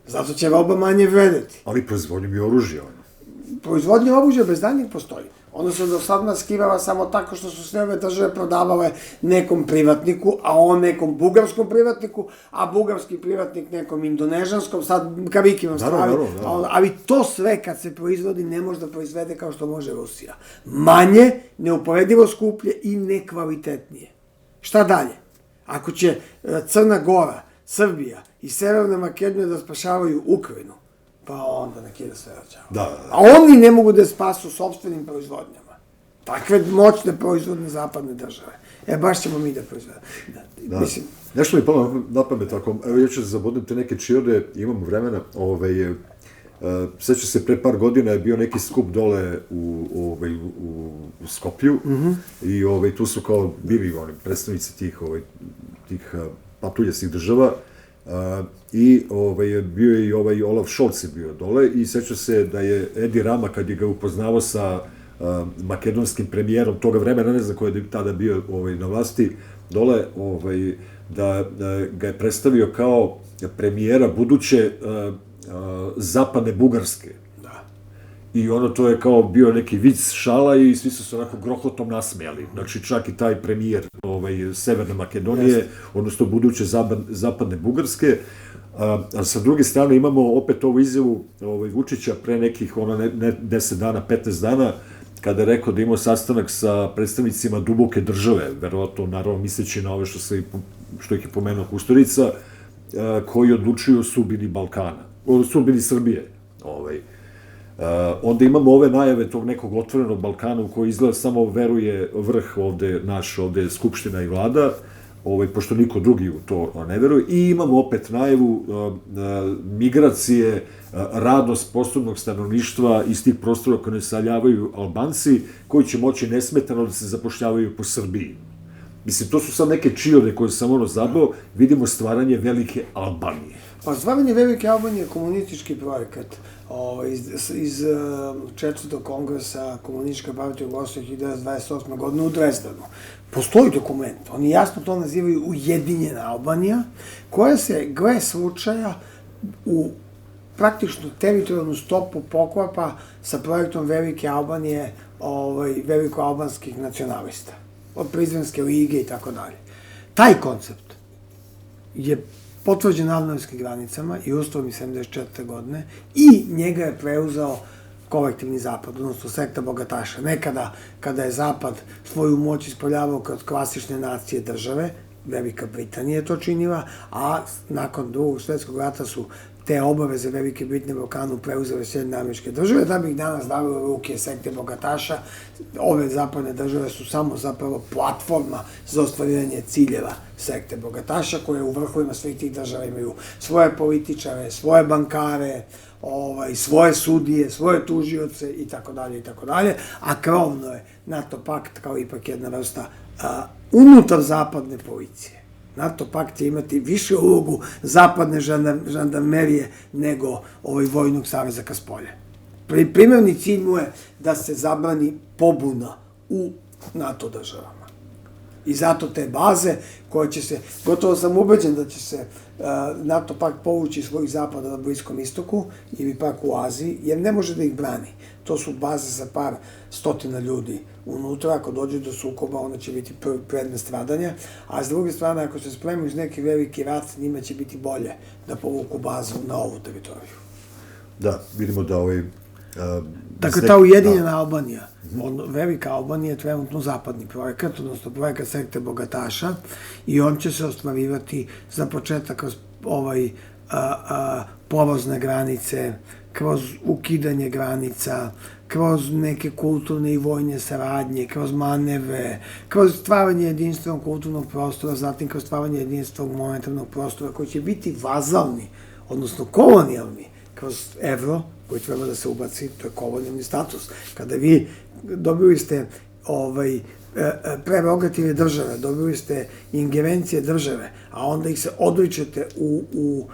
Zato će roba manje vredeti. Ali proizvodnjom je oružje, ono. Proizvodnja oružja bez daljnjeg postoji. Ona se do sad naskivala samo tako što su sve ove države prodavale nekom privatniku, a on nekom bugarskom privatniku, a bugarski privatnik nekom indonežanskom, sad kabiki vam stavi. Ali to sve kad se proizvodi ne može da proizvede kao što može Rusija. Manje, neuporedivo skuplje i nekvalitetnije. Šta dalje? Ako će Crna Gora, Srbija i Severna Makedonija da spašavaju Ukrajinu, pa onda neki da se rađava. Da. A oni ne mogu da spasu sopstvenim proizvodnjama. Takve moćne proizvodne zapadne države. Baš ćemo mi da proizvodimo. Da. Mislim, nešto mi je palo na pamet, ako ja ću zabodnem te neke čirode, imamo vremena, seća se, pre par godina je bio neki skup dole u Skoplju i tu su kao bili predstavnici tih patuljastih država, i bio je i Olaf Scholz je bio dole i seća se da je Edi Rama, kad je ga upoznao sa makedonskim premijerom toga vremena, ne znam ko je tada bio na vlasti dole, da ga je predstavio kao premijera buduće zapadne Bugarske. I to je kao bio neki vic, šala i svi su se onako grohotom nasmejali. Znači, čak i taj premijer Severne Makedonije, odnosno buduće zapadne Bugarske. A sa druge strane imamo opet ovu izjavu Vučića pre nekih, ne 10 dana, 15 dana, kada je rekao da imao sastanak sa predstavnicima duboke države, verovatno, naravno, misleći na ove što ih je pomenuo Kusturica, koji odlučuju o sudbini Balkana, o sudbini Srbije. Onda imamo ove najave tog nekog otvorenog Balkana u koji izgleda samo veruje vrh ovde, naš ovde Skupština i vlada, pošto niko drugi u to ne veruje, i imamo opet najavu migracije radno sposobnog stanovništva iz tih prostora koje naseljavaju Albanci, koji će moći nesmetano da se zapošljavaju po Srbiji. Mislim, to su sad neke čijode koje sam zabao, vidimo stvaranje velike Albanije. Pa stvaranje velike Albanije je komunistički projekat iz Četvrtog kongresa Komunističke partije Jugoslavije 1928. godine u Drezdenu. Postoji dokument, oni jasno to nazivaju Ujedinjena Albanija, koja se, gle slučaja, u praktično teritorijalnu stopu poklapa sa projektom Velike Albanije, velikoalbanskih nacionalista, od Prizrenske lige i tako dalje. Taj koncept je potvrđen na albanskim granicama i ustavom iz 74. godine i njega je preuzeo kolektivni zapad, odnosno sekta bogataša. Nekada, kada je zapad svoju moć ispoljavao kao klasične nacije države, Velika Britanija je to činila, a nakon Drugog svjetskog rata su te obaveze Velike Britanije Balkanu preuzele Sjedinjene Američke Države, da bi ih danas dali u ruke sekte bogataša. Ove zapadne države su samo zapravo platforma za ostvarivanje ciljeva sekte bogataša, koje u vrhovima svih tih država imaju svoje političare, svoje bankare, svoje sudije, svoje tužioce i tako dalje, a krovno je NATO pakt kao ipak jedna vrsta unutar zapadne policije. NATO pakt će imati više ulogu zapadne žandarmerije nego vojnog saveza ka spolje. Primarni cilj mu je da se zabrani pobuna u NATO državama. I zato te baze koje će se, gotovo sam ubeđen da će se NATO pakt povući iz svojih zapada na Bliskom istoku ili pak u Aziji, jer ne može da ih brani. To su baze sa par stotina ljudi unutra, ako dođe do sukoba, onda će biti predmet stradanja, a s druge strane, ako se spremaju iz neki veliki rat, njima će biti bolje da povuku bazu na ovu teritoriju. Da, vidimo da Dakle, ta Ujedinjena Albanija, Velika Albanija je trenutno zapadni projekat, odnosno projekat sekte bogataša, i on će se ostvarivati za početak kroz porozne granice, kroz ukidanje granica, kroz neke kulturne i vojne saradnje, kroz manevre, kroz stvaranje jedinstvenog kulturnog prostora, zatim kroz stvaranje jedinstvenog monetarnog prostora koji će biti vazalni, odnosno kolonijalni, kroz evro, koji treba da se ubaci, to je kolonijalni status. Kada vi dobili ste prerogative države, dobili ste ingerencije države, a onda ih se odričete u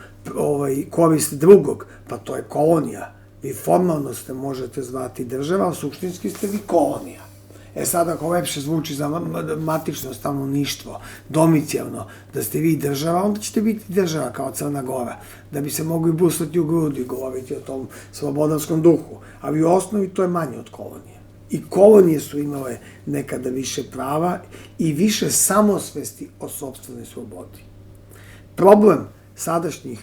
korist drugog, pa to je kolonija. Vi formalno ste možete zvati država, a suštinski ste vi kolonija. Sad, ako lepše zvuči za matično stanovništvo, domicijalno, da ste vi država, onda ćete biti država kao Crna Gora, da bi se mogli busati u grudi i govoriti o tom slobodarskom duhu. Ali u osnovi to je manje od kolonije. I kolonije su imale nekada više prava i više samosvesti o sopstvenoj slobodi. Problem sadašnjih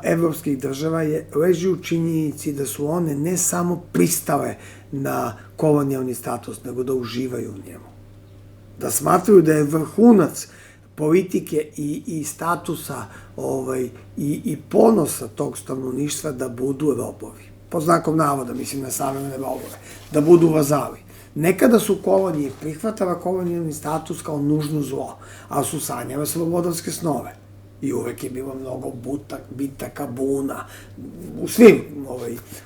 evropskih država leži u činjenici da su one ne samo pristale na kolonijalni status, nego da uživaju u njemu. Da smatraju da je vrhunac politike i statusa i ponosa tog stanovništva da budu robovi. Po znakom navoda, mislim na savremene robove. Da budu vazali. Nekada su kolonije prihvatala kolonijalni status kao nužno zlo, ali su sanjale slobodarske snove. I uvek je bilo mnogo bitaka, buna. U svim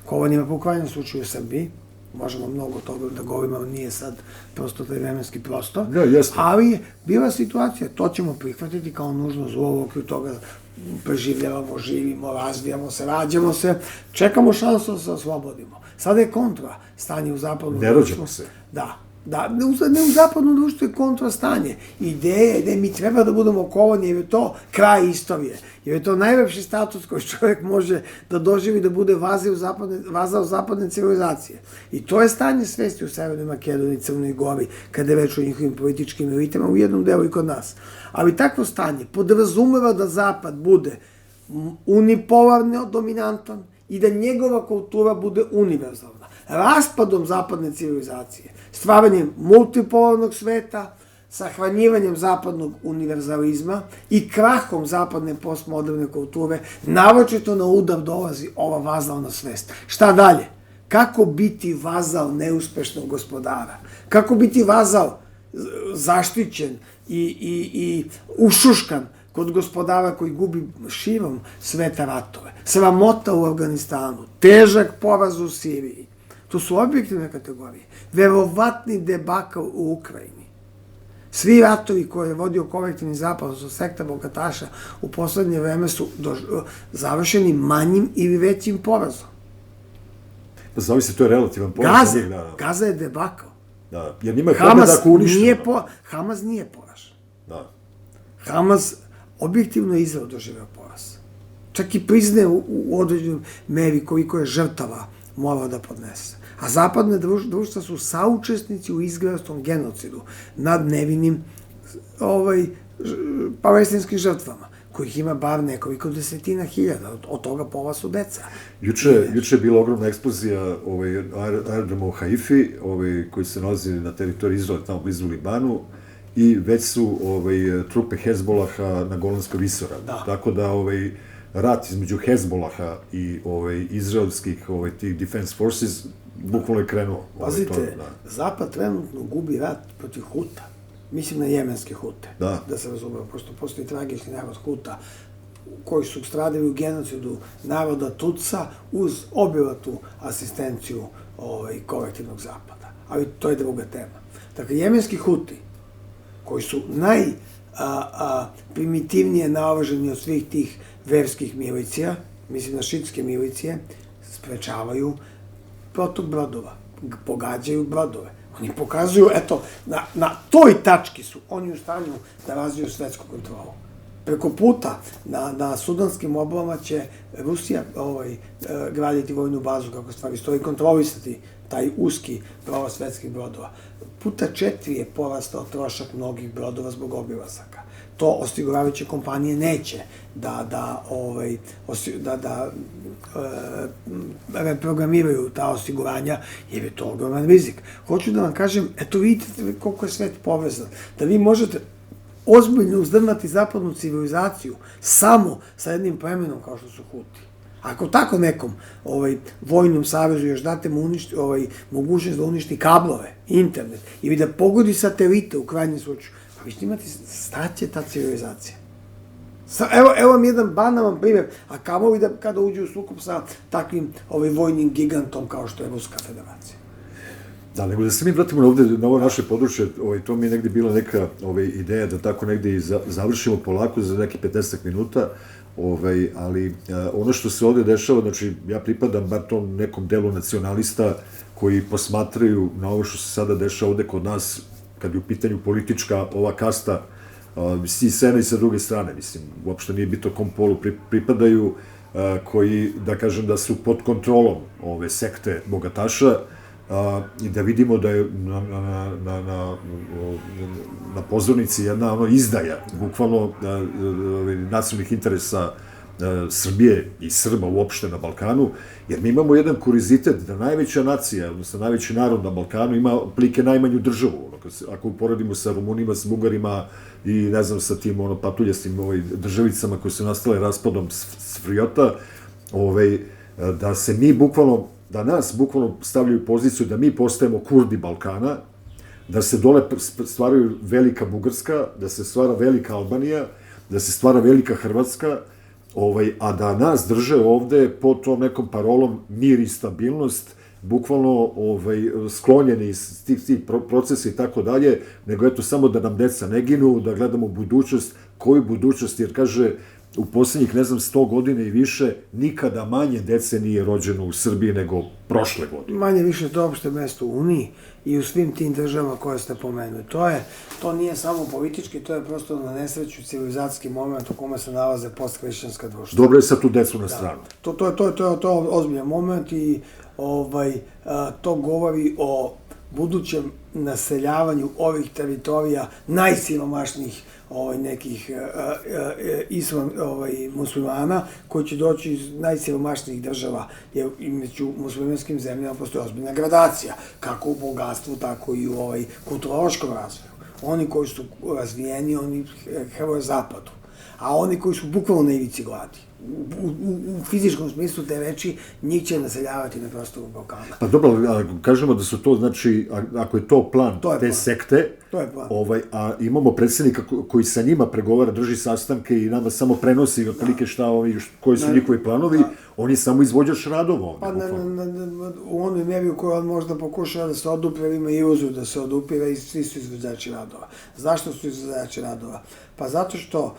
kolonijama, po krajnjem slučaju u Srbiji, možemo mnogo toga da govorimo, ali nije sad prosto taj vremenski prostor. Ali je bila situacija, to ćemo prihvatiti kao nužno zlo, u okviru toga preživljavamo, živimo, razvijamo se, rađamo se, čekamo šansu da se oslobodimo. Sada je kontra stanje u zapadnom društvu. Ne rođemo se. Da, ne u zapadnom društvu je kontrastanje. Ideja je da mi treba da budemo kolonije, jer je to kraj istorije. Jer je to najlepši status koji čovjek može da doživi da bude vazao zapadne civilizacije. I to je stanje svesti u Severnoj Makedoniji, Crnoj Gori, kada je reč o njihovim političkim elitama, u jednom delu i kod nas. Ali takvo stanje podrazumeva da Zapad bude unipolarno dominantan i da njegova kultura bude univerzalna. Raspadom zapadne civilizacije, stvaranjem multipolarnog sveta, sahranjivanjem zapadnog univerzalizma i krahom zapadne postmoderne kulture, naročito na udar dolazi ova vazalna svest. Šta dalje? Kako biti vazal neuspešnog gospodara? Kako biti vazal zaštićen i ušuškan kod gospodara koji gubi širom sveta ratove? Sramota u Afganistanu, težak poraz u Siriji. To su objektivne kategorije. Verovatni debakl u Ukrajini. Svi ratovi koje je vodio kolektivni zapad, odnosno sekta bogataša, u poslednje vreme su završeni manjim ili većim porazom. Pa zavisi, to je relativan poraz. Gaza je debakl. Da, jer njima je pobedak uništeno. Hamas nije poražen. Da. Hamas objektivno je izrao doživeo poraz. Čak i priznaje u određenoj meri koliko je žrtava morao da podnese. A zapadne društva su saučesnici u izgranskom genocidu nad nevinim palestinskim žrtvama, kojih ima bar nekoliko desetina hiljada, od toga pola su deca. Juče je bila ogromna eksplozija aerodroma u Haifi, koji se nalazi na teritoriji Izraela, tamo blizu Libanu, i već su trupe Hezbolaha na Golanskoj visoravni. Tako da rat između Hezbolaha i izraelskih tih Defense Forces bukvalno je krenuo. Pazite, Zapad trenutno gubi rat protiv Huta. Mislim na jemenske Hute. Da se razumemo, pošto postoji tragični narod Huta, koji su stradili u genocidu naroda Tutsa uz obilatu asistenciju kolektivnog Zapada. Ali to je druga tema. Dakle, jemenski Huti, koji su najprimitivnije naoružani od svih tih verskih milicija, mislim na šitske milicije, sprečavaju protok brodova, pogađaju brodove. Oni pokazuju, eto, na toj tački su oni u stanju da razviju svetsku kontrolu. Preko puta na sudanskim obalama će Rusija graditi vojnu bazu, kako stvari stoji, kontrolisati taj uski prolaz svetskih brodova. Puta 4 je porastao trošak mnogih brodova zbog obilazaka. To osiguravajuće kompanije neće da reprogramiraju ta osiguranja, jer je to ogroman rizik. Hoću da vam kažem, eto vidite koliko je svet povezan, da vi možete ozbiljno uzdrmati zapadnu civilizaciju samo sa jednim plemenom kao što su Huti. Ako tako nekom vojnom savezu još date mu mogućnost da uništi kablove, internet, ili da pogodi satelite u krajnjem slučaju, pa vi ćete imati, staće ta civilizacija. Evo vam jedan banalan primjer, a kamoli da kada uđu u sukob sa takvim vojnim gigantom kao što je Ruska federacija. Da, nego da se mi vratimo ovde na ovo naše područje, to mi je negde bila neka ideja da tako negde i završimo polako za neki 15 minuta, ali ono što se ovde dešava, znači ja pripadam bar tom nekom delu nacionalista koji posmatraju na ovo što se sada dešava ovde kod nas, kad je u pitanju politička ova kasta, i s jedne i sa druge strane, mislim, uopšte nije bitno kom polu pripadaju, koji, da kažem, da su pod kontrolom ove sekte bogataša, i da vidimo da je na pozornici jedna izdaja, bukvalno, nacionalnih interesa Srbije i Srba uopšte na Balkanu, jer mi imamo jedan kurizitet da najveća nacija, odnosno najveći narod na Balkanu ima otprilike najmanju državu, ako uporedimo sa Rumunima, sa Bugarima i ne znam sa tim patuljastim državicama koje su nastale raspadom Sfrijota, da se mi bukvalno, da nas bukvalno stavljaju u poziciju da mi postajemo Kurdi Balkana, da se dole stvaraju velika Bugarska, da se stvara velika Albanija, da se stvara velika Hrvatska, a da nas drže ovde pod tom nekom parolom mir i stabilnost, bukvalno sklonjeni iz tih procesa i tako dalje, nego eto samo da nam deca ne ginu, da gledamo budućnost, koju budućnost, jer kaže, u poslednjih, ne znam, 100 godina i više, nikada manje dece nije rođeno u Srbiji nego prošle godine. Manje više to opšte mesto u Uniji i u svim tim državama koje ste pomenuli. To nije samo politički, to je prosto na nesreću civilizacijski moment u kome se nalaze posthrišćanska društva. Dobro je sad tu decu na stranu. To je ozbiljan moment i to govori o budućem naseljavanju ovih teritorija najsiromašnijih nekih muslimana koji će doći iz najsiromašnijih država, jer među muslimanskim zemljama postoji ozbiljna gradacija, kako u bogatstvu, tako i u kulturološkom razvoju. Oni koji su razvijeni, oni hrvoje zapadu, a oni koji su bukvalno na ivici gladi. U fizičkom smislu te reči, njih će naseljavati na prostoru Balkana. Pa dobro, kažemo da su to, znači, ako je to plan te sekte, a imamo predsjednika koji sa njima pregovara, drži sastanke i nama samo prenosi otprilike koji su njihovi planovi, on je samo izvođač radova ovde. Pa u onoj meri u kojoj on možda pokušava da se odupre, ima iluziju da se odupire i svi su izvođači radova. Zašto su izvođači radova? Pa zato što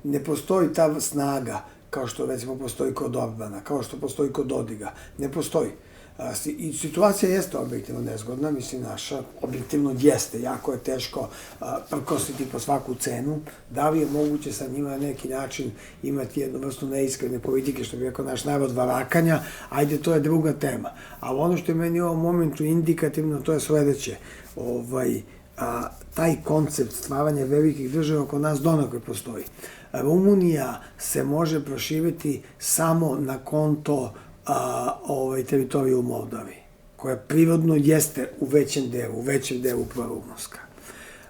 ne postoji ta snaga kao što recimo postoji kod Orbana, kao što postoji kod Dodiga. Ne postoji. I situacija jeste objektivno nezgodna, mislim naša, objektivno jeste, jako je teško prkositi po svaku cenu. Da li je moguće sa njima na neki način imati jednu vrstu neiskrene politike, što bi rekao naš narod, varakanja, ajde, to je druga tema. Ali ono što je meni u ovom momentu indikativno, to je sledeće. Taj koncept stvaranja velikih država oko nas donakle postoji. Rumunija se može proširiti samo na konto teritorije u Moldaviji, koja prirodno jeste u većem delu prorumunska.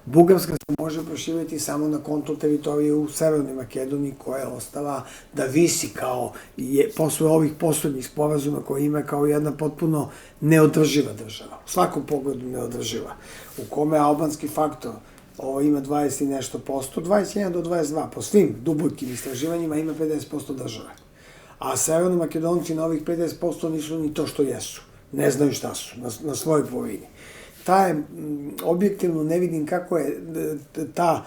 Bugarska se može proširiti samo na konto teritorije u Severnoj Makedoniji, koja je ostala da visi kao, posle ovih poslednjih sporazuma koje ima kao jedna potpuno neodrživa država, u svakom pogledu neodrživa, u kome albanski faktor ima 20 i nešto posto, 21 do 22, po svim dubokim istraživanjima ima 50% države. A Severni Makedonci na ovih 50% nisu ni to što jesu. Ne znaju šta su, na svojoj polovini. Objektivno ne vidim kako je ta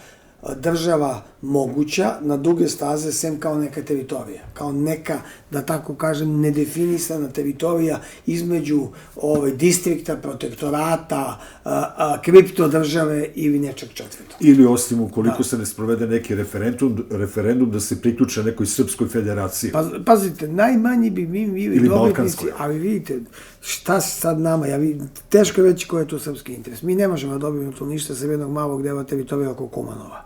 država moguća na duge staze, sem kao neka teritorija. Kao neka, da tako kažem, nedefinisana teritorija između distrikta, protektorata, kriptodržave ili nečeg četvrtog. Ili osim ukoliko se ne sprovede neki referendum da se priključe nekoj Srpskoj federaciji. Pazite, najmanji bi mi bili dobitnici, ali vidite, šta se sad nama, teško je reći ko je to srpski interes. Mi ne možemo da dobijemo to ništa sa jednog malog dela teritorija oko Kumanova.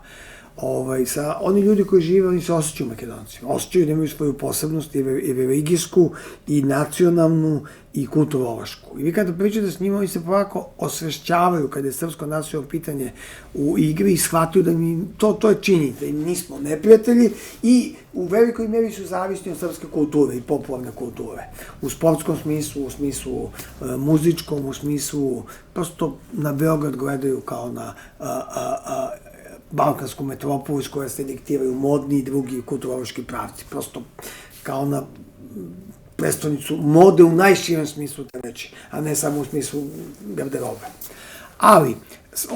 Oni ljudi koji žive, oni se osjećaju Makedoncima. Osjećaju da imaju svoju posebnost i religijsku, i nacionalnu, i kulturološku. I vi kada pričate s njima, oni se polako osvešćavaju kada je srpsko nacionalno pitanje u igri i shvataju da mi to je činjenica. I nismo neprijatelji i u velikoj meri su zavisni od srpske kulture i popularne kulture. U sportskom smislu, u smislu muzičkom, u smislu prosto na Beograd gledaju kao na balkansku metropolu iz koje se diktiraju modni i drugi kulturološki pravci. Prosto kao na prestonicu mode u najširem smislu te reči, a ne samo u smislu garderobe. Ali,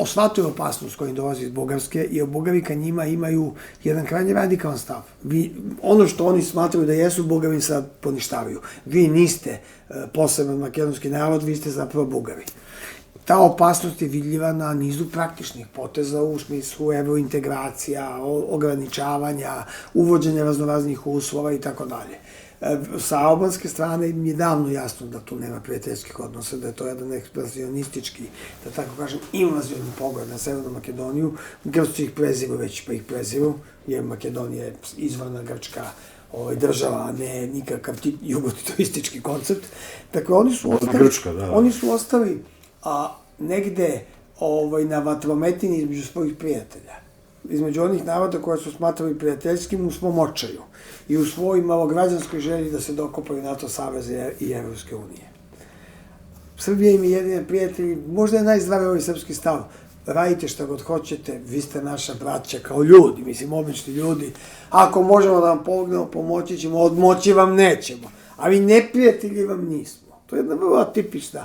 shvataju opasnost koja im dolazi iz Bugarske, jer Bugari ka njima imaju jedan krajnje radikalan stav. Ono što oni smatraju da jesu, Bugari sad poništavaju. Vi niste poseban makedonski narod, vi ste zapravo Bugari. Ta opasnost je vidljiva na nizu praktičnih poteza u smislu evrointegracija, ograničavanja, uvođenja raznoraznih uslova i tako dalje. Sa albanske strane mi je davno jasno da tu nema prijateljskih odnosa, da je to jedan ekspansionistički, da tako kažem, invazioni pogled na Severnu Makedoniju. Grci ih preziru već, pa ih preziru, jer Makedonija je izvorna grčka država, a ne nikakav jugotitoistički koncept. Dakle, oni su ostali negde na vatrometini između svojih prijatelja. Između onih naroda koje su smatrali prijateljskim u svom očaju i u svojoj malograđanskoj želji da se dokopaju NATO saveza i Evropske unije. Srbija im je jedine prijatelji, možda je najzdraviji ovaj srpski stav. Radite šta god hoćete, vi ste naša braća kao ljudi, mislim, obični ljudi. Ako možemo da vam pomognemo, pomoći ćemo, odmoći vam nećemo. Ali neprijatelji vam nismo. To je jedna vrlo tipična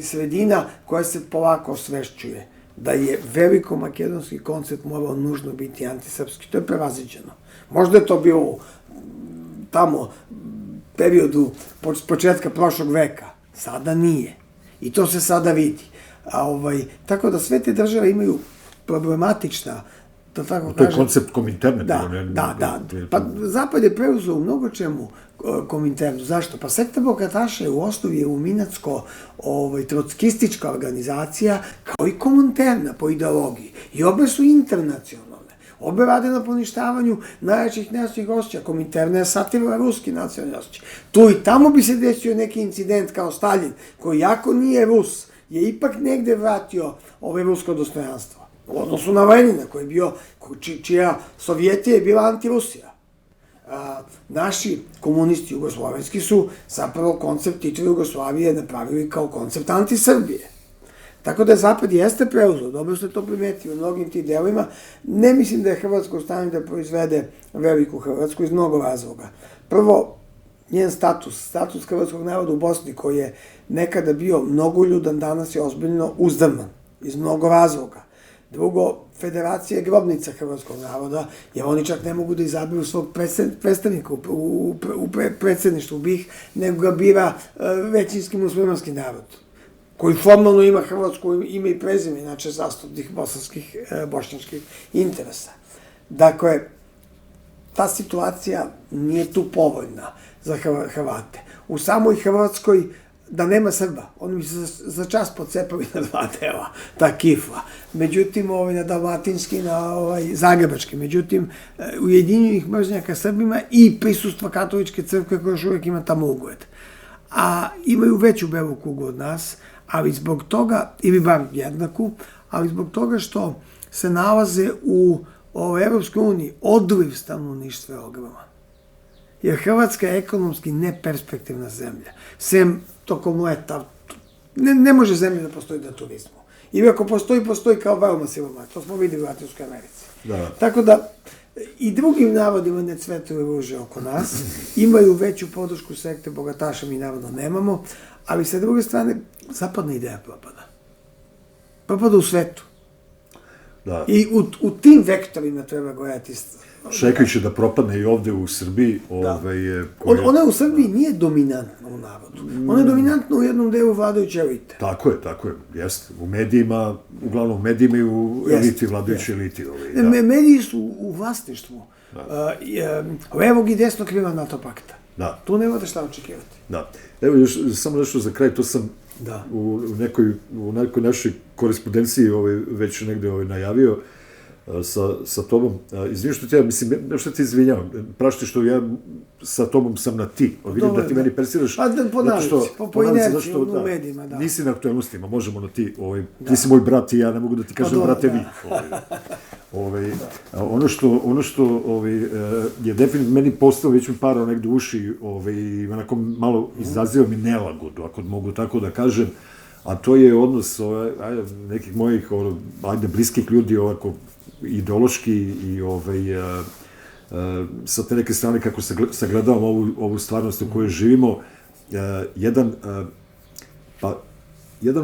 sredina koja se polako osvešćuje. Da je veliko-makedonski koncept morao nužno biti antisrpski. To je prevaziđeno. Možda je to bilo tamo periodu početka prošlog veka. Sada nije. I to se sada vidi. Tako da sve te države imaju problematična, da tako kažem... To je koncept Kominterne. Da. Pa Zapad je preuzeo u mnogo čemu Kominternu. Zašto? Pa sekta bogataša je u osnovi trotskistička organizacija kao i Kominterna po ideologiji. I obe su internacionalne. Obe rade na poništavanju najjačih nacionalnih osjećaja. Kominterna je satirala ruski nacionalni osjećaj. Tu i tamo bi se desio neki incident kao Stalin, koji jako nije Rus, je ipak negde vratio rusko dostojanstvo. U odnosu na Lenina, koji je bio, čija Sovjetija je bila antirusija. Naši komunisti jugoslovenski su zapravo koncept Titove Jugoslavije napravili kao koncept antisrbije. Tako da Zapad jeste preuzeo, dobro ste to primetili u mnogim tih delima. Ne mislim da je Hrvatska u stanju da proizvede veliku Hrvatsku iz mnogo razloga. Prvo, njen status hrvatskog naroda u Bosni, koji je nekada bio mnogoljudan, danas je ozbiljno uzdrman, iz mnogo razloga. Drugo, federacija je grobnica hrvatskog naroda, jer oni čak ne mogu da izabiru svog predstavnika u predsjedništvu BiH, nego ga bira većinski muslimanski narod, koji formalno ima hrvatsko ime i prezime, inače zastupnik bošnjačkih interesa. Dakle, ta situacija nije tu povoljna za Hrvate. U samoj Hrvatskoj, da nema Srba, oni bi se za čas pocepali na dva dela, ta kifla. Međutim, na dalmatinski, na zagrebački. Međutim, ujedinjenih mržnja ka Srbima i prisustva katoličke crkve koja još uvijek ima tamo ugled. A imaju veću belu kugu od nas, ali zbog toga, ili bar jednaku, ali zbog toga što se nalaze u Evropskoj uniji, odliv stanovništva je ogroman. Jer Hrvatska je ekonomski neperspektivna zemlja. Sem tokom leta, ne može zemlja da postoji na turizmu. Ili ako postoji kao veoma siromašna. To smo videli u Latinskoj Americi. Tako da i drugim narodima ne cvetuju ruže oko nas, imaju veću podršku sekte bogataša, mi naravno nemamo, ali sa druge strane, zapadna ideja propada. Propada u svetu. I u tim vektorima treba gledati. Čekajući da propadne i ovde u Srbiji. Ona u Srbiji nije dominantna u narodu. Ona je dominantna u jednom delu vladajuće elite. Tako je, jeste. U medijima, uglavnom u medijima i u eliti, vladajuće eliti. Mediji su u vlasništvu levog i desnog krila NATO pakta. Tu nemate šta očekivati. Evo još samo nešto za kraj, to sam u nekoj našoj korespondenciji već negde najavio sa tobom. Izvini što ti ja, mislim, nešto ti izvinjavam, prašti što ja sa tobom sam na ti, vidim da ti meni persiraš. Po inerciji, u medijima, da. Nisi na aktualnostima, možemo na ti, ti si moj brat i ja ne mogu da ti kažem brate vi. Ono što je definitivno meni postao, već mi parao negde uši i onako malo izaziva mi nelagodu, ako mogu tako da kažem, a to je odnos nekih mojih, bliskih ljudi, ovako, ideološki i sa te neke strane kako sagledavamo ovu stvarnost u kojoj živimo, jedan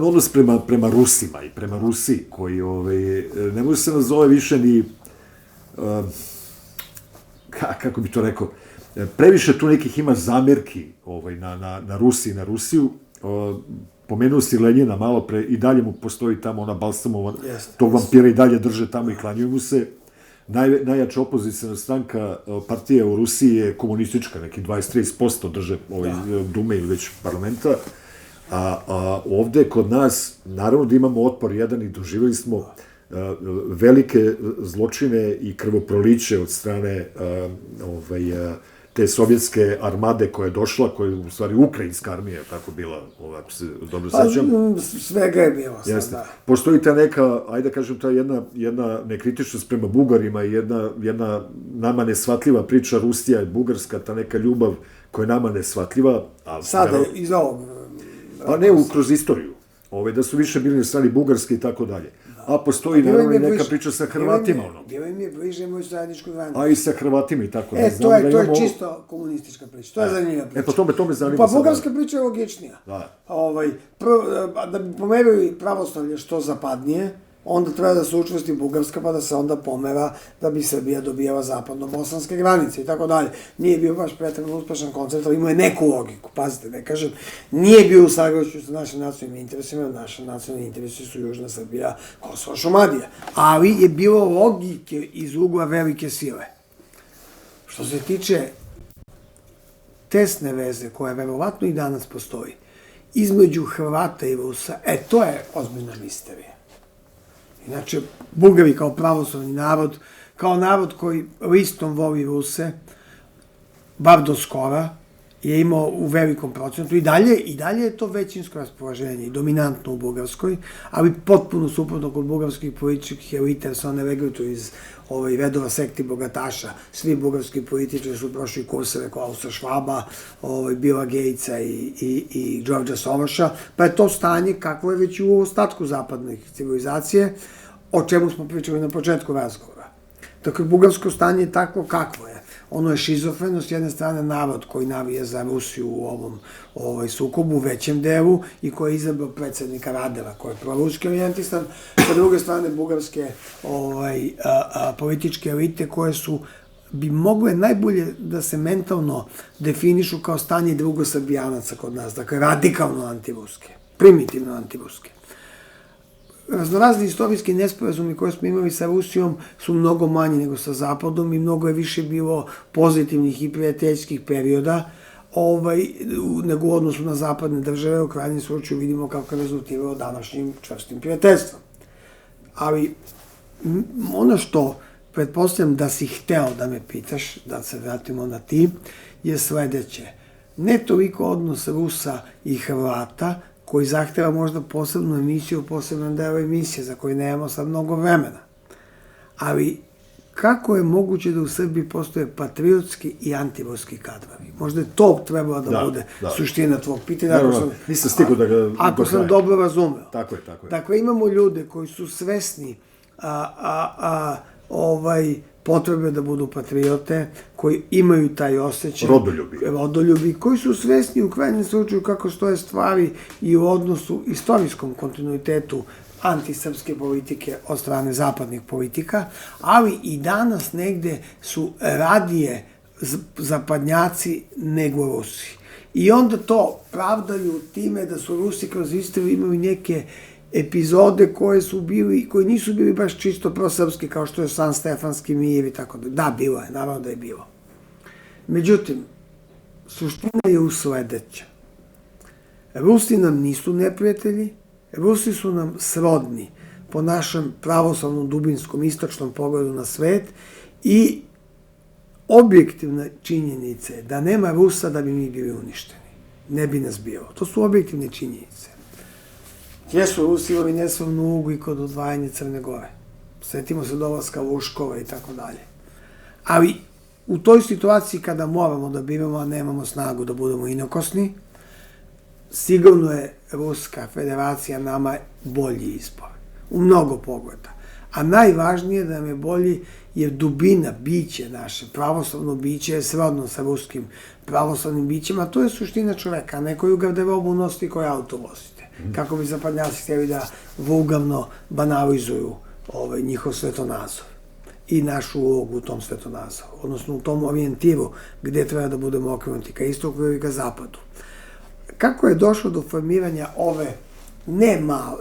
odnos prema Rusima i prema Rusiji, koji ne može se nazove više ni, kako bi to rekao, previše tu nekih ima zamerki na Rusiji, na Rusiju. Pomenuo si Lenjina malo pre, i dalje mu postoji tamo ona balsamova, tog vampira i dalje drže tamo i klanjuju mu se. Najjača opozicijna stranka partije u Rusiji je komunistička, neki 20-30% drže Dume ili već parlamenta, a ovde kod nas, naravno da imamo otpor jedan i doživjeli smo velike zločine i krvoproliće od strane te sovjetske armade koja je došla, koja je u stvari ukrajinska armija, tako bila, ako se dobro sećam. Svega je bilo sad, da. Postoji ta neka, ajde da kažem, ta jedna nekritičnost prema Bugarima i jedna nama nesvatljiva priča Rusija i Bugarska, ta neka ljubav koja je nama nesvatljiva. Sada, iz ovog... Pa ne, kroz istoriju. Da su više bili na strani Bugarske i tako dalje. A postoji naravno i neka priča sa Hrvatima. Bilo im je bliže moju zajedničku granicu. A i sa Hrvatima i tako. To je čisto komunistička priča. To je zanimljiva priča. To me zanima. Pa bugarska priča je logičnija. Da bi pomerili pravoslavlje što zapadnije, onda treba da se učvrsti Bugarska, pa da se onda pomera da bi Srbija dobijala zapadno-bosanske granice i tako dalje. Nije bio baš pretredno uspešan koncept, ali imao je neku logiku. Pazite, ne kažem, nije bio u saglasju sa našim nacionalnim interesima, naše nacionalni interesi su Južna Srbija, Kosovo, Šumadija. Ali je bilo logike iz ugla velike sile. Što se tiče tesne veze, koja verovatno i danas postoji, između Hrvata i Rusa, to je ozbiljna misterija. Inače, Bugari kao pravoslavni narod, kao narod koji listom voli Ruse, bar do skora, je imao u velikom procentu, i dalje je to većinsko raspoloženje i dominantno u Bugarskoj, ali potpuno suprotno kod bugarskih političkih elita, jer se one regrutuju iz redova sekti bogataša. Svi bugarski političari su prošli kurseve Klausa Švaba, Billa Gatesa i Đorđa Soroša, pa je to stanje kakvo je već u ostatku zapadne civilizacije, o čemu smo pričali na početku razgovora. Dakle, bugarsko stanje je takvo kakvo je. Ono je šizofreno, s jedne strane narod koji navija za Rusiju u ovom sukobu, u većem delu, i koji je izabrao predsednika Radeva, koji je proruski orijentistan, sa druge strane bugarske političke elite koje bi mogle najbolje da se mentalno definišu kao stanje drugosrbijanaca kod nas, dakle radikalno antiruske, primitivno antiruske. Raznorazni istorijski nesporazumi koje smo imali sa Rusijom su mnogo manji nego sa Zapadom i mnogo je više bilo pozitivnih i prijateljskih perioda nego u odnosu na zapadne države. U krajnjem slučaju vidimo kako je rezultiralo današnjim čvrstim prijateljstvom. Ali ono što pretpostavljam da si hteo da me pitaš, da se vratimo na ti, je sledeće. Ne toliko odnos Rusa i Hrvata, koji zahteva možda posebnu emisiju, poseban deo emisije, za koju nemamo sad mnogo vremena. Ali kako je moguće da u Srbiji postoje patriotski i antiruski kadrovi? Možda je to trebalo da bude suština tvog pitanja, nisam stigao da ga... Ako sam dobro razumeo. Tako je. Dakle, imamo ljude koji su svesni potrebe da budu patriote, koji imaju taj osjećaj. Rodoljubi. Koji su svesni u krajnjem slučaju kako stoje stvari i u odnosu, istorijskom kontinuitetu antisrpske politike od strane zapadnih politika, ali i danas negde su radije zapadnjaci nego Rusi. I onda to pravdaju time da su Rusi kroz istoriju imali neke epizode koji nisu bili baš čisto prosrpski, kao što je San Stefanski mir i tako da. Da, bilo je, naravno da je bilo. Međutim, suština je u sledeća. Rusi nam nisu neprijatelji, Rusi su nam srodni po našem pravoslavnom, dubinskom, istočnom pogledu na svet i objektivna činjenica je da nema Rusa da bi mi bili uništeni. Ne bi nas bilo. To su objektivne činjenice. Jesu Rusi imali neslavnu ulogu i kod odvajanja Crne Gore. Sjetimo se dolaska Vuškova i tako dalje. Ali u toj situaciji kada moramo da bivamo, a nemamo snagu da budemo inokosni, sigurno je Ruska federacija nama bolji izbor. U mnogo pogleda. A najvažnije da nam je bolji je dubina, biće naše, pravoslavno biće je srodno sa ruskim pravoslavnim bićima, to je suština čoveka, a ne koju garderobu nosite i koji auto vozite. Kako bi zapadnjaci htjeli da vulgarno banalizuju njihov svetonazor i našu ulogu u tom svetonazoru, odnosno u tom orijentiru gde treba da budemo okrenuti ka istoku ili ka zapadu. Kako je došlo do formiranja ove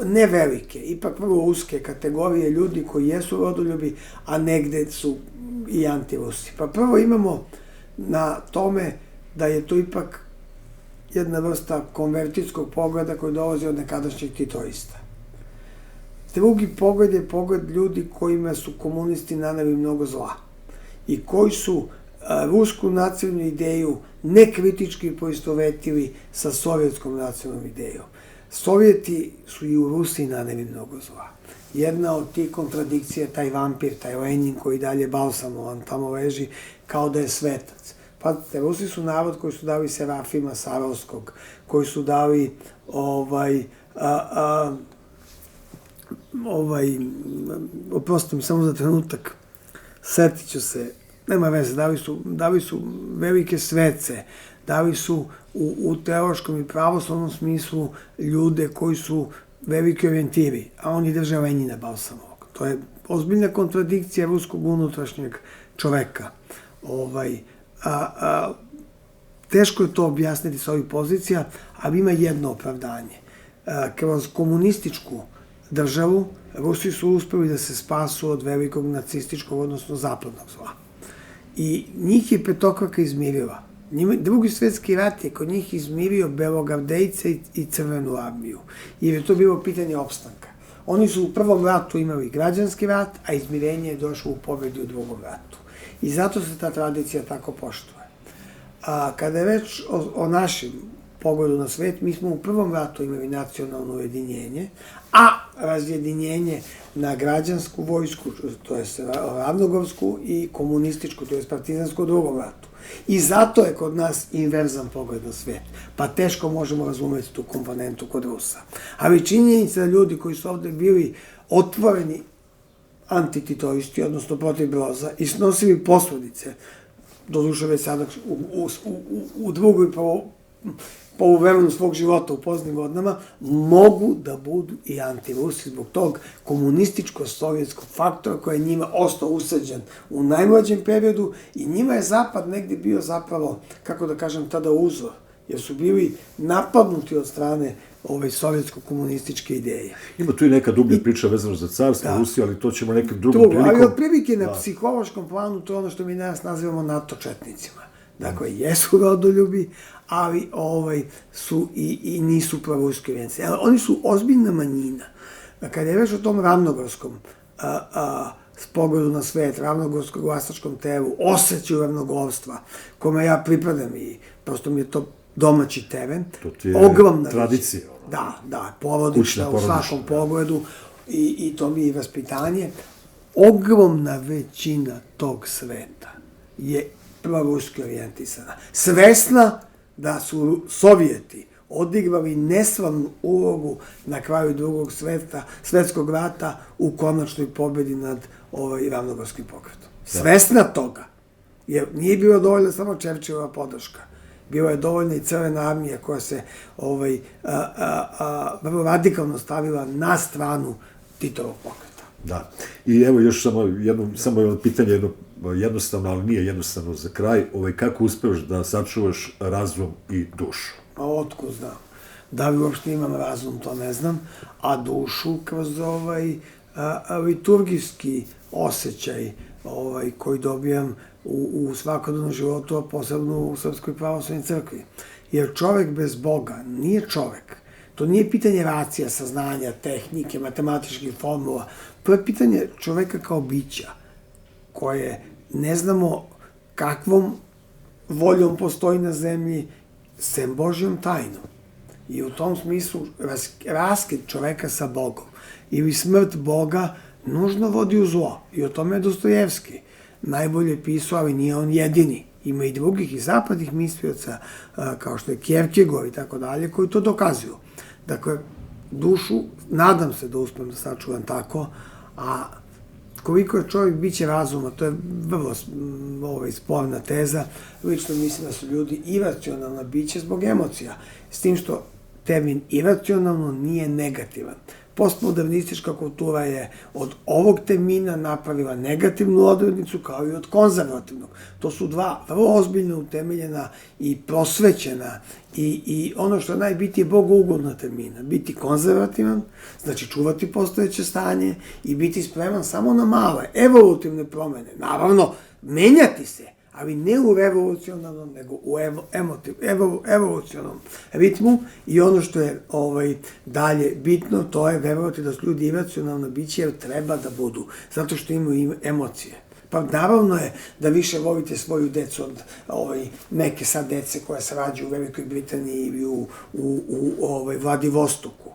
ne velike, ipak vrlo uske kategorije ljudi koji jesu rodoljubi, a negde su i antirusi? Pa prvo imamo na tome da je to ipak jedna vrsta konvertitskog pogleda koji dolazi od nekadašnjih titoista. Drugi pogled je pogled ljudi kojima su komunisti naneli mnogo zla i koji su rusku nacionalnu ideju nekritički poistovetili sa sovjetskom nacionalnom idejom. Sovjeti su i u Rusiji naneli mnogo zla. Jedna od tih kontradikcija je taj vampir, taj Lenin koji dalje balsamovan tamo leži kao da je svetac. Pa Rusi su narod koji su dali Serafima Sarovskog, koji su dali oprosti mi samo za trenutak, setit ću se, nema veze, dali su velike svece, dali su u teološkom i pravoslavnom smislu ljude koji su veliki orijentiri, a oni drže Lenjina balsamovog. To je ozbiljna kontradikcija ruskog unutrašnjeg čoveka. Teško je to objasniti sa ovih pozicija, ali ima jedno opravdanje. Kroz komunističku državu Rusi su uspeli da se spasu od velikog nacističkog, odnosno zapadnog zla. I njih je petokraka izmirila. Drugi svetski rat je kod njih izmirio belogardejce i crvenu armiju, jer je to bilo pitanje opstanka. Oni su u prvom ratu imali građanski rat, a izmirenje je došlo u pobedi u drugom ratu. I zato se ta tradicija tako poštuje. Kada je već o našem pogledu na svet, mi smo u prvom ratu imali nacionalno ujedinjenje, a razjedinjenje na građansku vojsku, to je ravnogorsku, i komunističku, to je partizansku u drugom ratu. I zato je kod nas inverzan pogled na svet. Pa teško možemo razumeti tu komponentu kod Rusa. Ali činjenica da ljudi koji su ovde bili otvoreni antititoisti, odnosno protiv Broza, i snosili posledice, doduše već sada u drugoj poluvremenu svog života u poznim godinama, mogu da budu i antirusi zbog tog komunističko-sovjetskog faktora koji je njima ostao usađen u najmlađem periodu i njima je Zapad negde bio zapravo, kako da kažem, tada uzor, jer su bili napadnuti od strane sovjetsko-komunističke ideje. Ima tu i neka dublja priča vezano za carstvo, Rusiju, ali to ćemo nekim drugom prilikom. Ali od prilike na psihološkom planu to je ono što mi danas nazivamo NATO četnicima. Dakle, jesu rodoljubi, ali su i nisu proruski orijentaciji. Oni su ozbiljna manjina. Kada je već o tom ravnogorskom pogledu na svet, ravnogorskog glasačkom telu, osjećaju ravnogorstva, kome ja pripadam i prosto mi je to domaći teren. To ti je tradicija. Da, porodična u svakom pogledu i to mi je vaspitanje. Ogromna većina tog sveta je proruski orijentisana. Svesna da su Sovjeti odigrali neslavnu ulogu na kraju drugog svetskog rata u konačnoj pobedi nad ravnogorskim pokretom. Svesna toga. Jer nije bilo dovoljna samo Čerčilova podrška. Bila je dovoljna i Crvena armija koja se vrlo radikalno stavila na stranu Titovog pokreta. Da. I evo još samo jedno pitanje, jednostavno, ali nije jednostavno za kraj. Kako uspeš da sačuvaš razum i dušu? Pa otkud znam. Da li uopšte imam razum, to ne znam, a dušu kroz liturgijski osjećaj koji dobijam u svakodnevnom životu, a posebno u Srpskoj pravoslavnoj crkvi. Jer čovek bez Boga nije čovek. To nije pitanje racija, saznanja, tehnike, matematičkih formula. To je pitanje čoveka kao bića, koje ne znamo kakvom voljom postoji na zemlji, sem Božjom tajnom. I u tom smislu raskid čoveka sa Bogom ili smrt Boga nužno vodi u zlo. I o tome je Dostojevski najbolje pisao, ali nije on jedini. Ima i drugih i zapadnih mislioca, kao što je Kierkegaard i tako dalje, koji to dokazuju. Dakle, dušu, nadam se da uspem da sačuvam tako, a koliko je čovjek biće razuma, to je vrlo sporna teza. Lično mislim da su ljudi iracionalna biće zbog emocija. S tim što termin iracionalno nije negativan. Postmodernistička kultura je od ovog termina napravila negativnu odrednicu kao i od konzervativnog. To su dva vrlo ozbiljno utemeljena i prosvećena i ono što je najbitnije bogougodna termina. Biti konzervativan, znači čuvati postojeće stanje i biti spreman samo na male evolutivne promene. Naravno, menjati se, ali ne u revolucionarnom, nego u evolucionarnom ritmu i ono što je dalje bitno, to je verovati da su ljudi iracionalno biće jer treba da budu, zato što imaju emocije. Pa naravno je da više volite svoju decu od neke sad dece koja se rađaju u Velikoj Britaniji ili u Vladivostoku.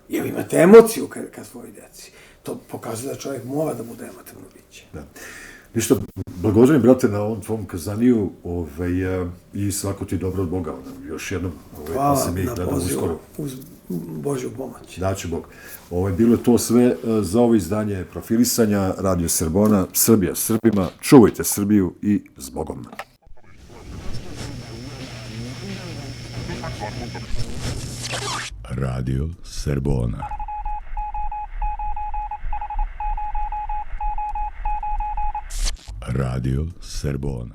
Jer imate emociju ka svojoj deci. To pokazuje da čovjek mora da bude emotivno biće. Da. Ništa, blagodarim, brate, na ovom tvom kazaniju i svako ti dobro od Boga. Još jednom, pa se mi gledamo uskoro. Uz Božju pomoć. Daće Bog. Bilo je to sve za ovo izdanje profilisanja Radio Srbona. Srbija Srbima, čuvajte Srbiju i s Bogom. Radio Srbona. Radio Srbona.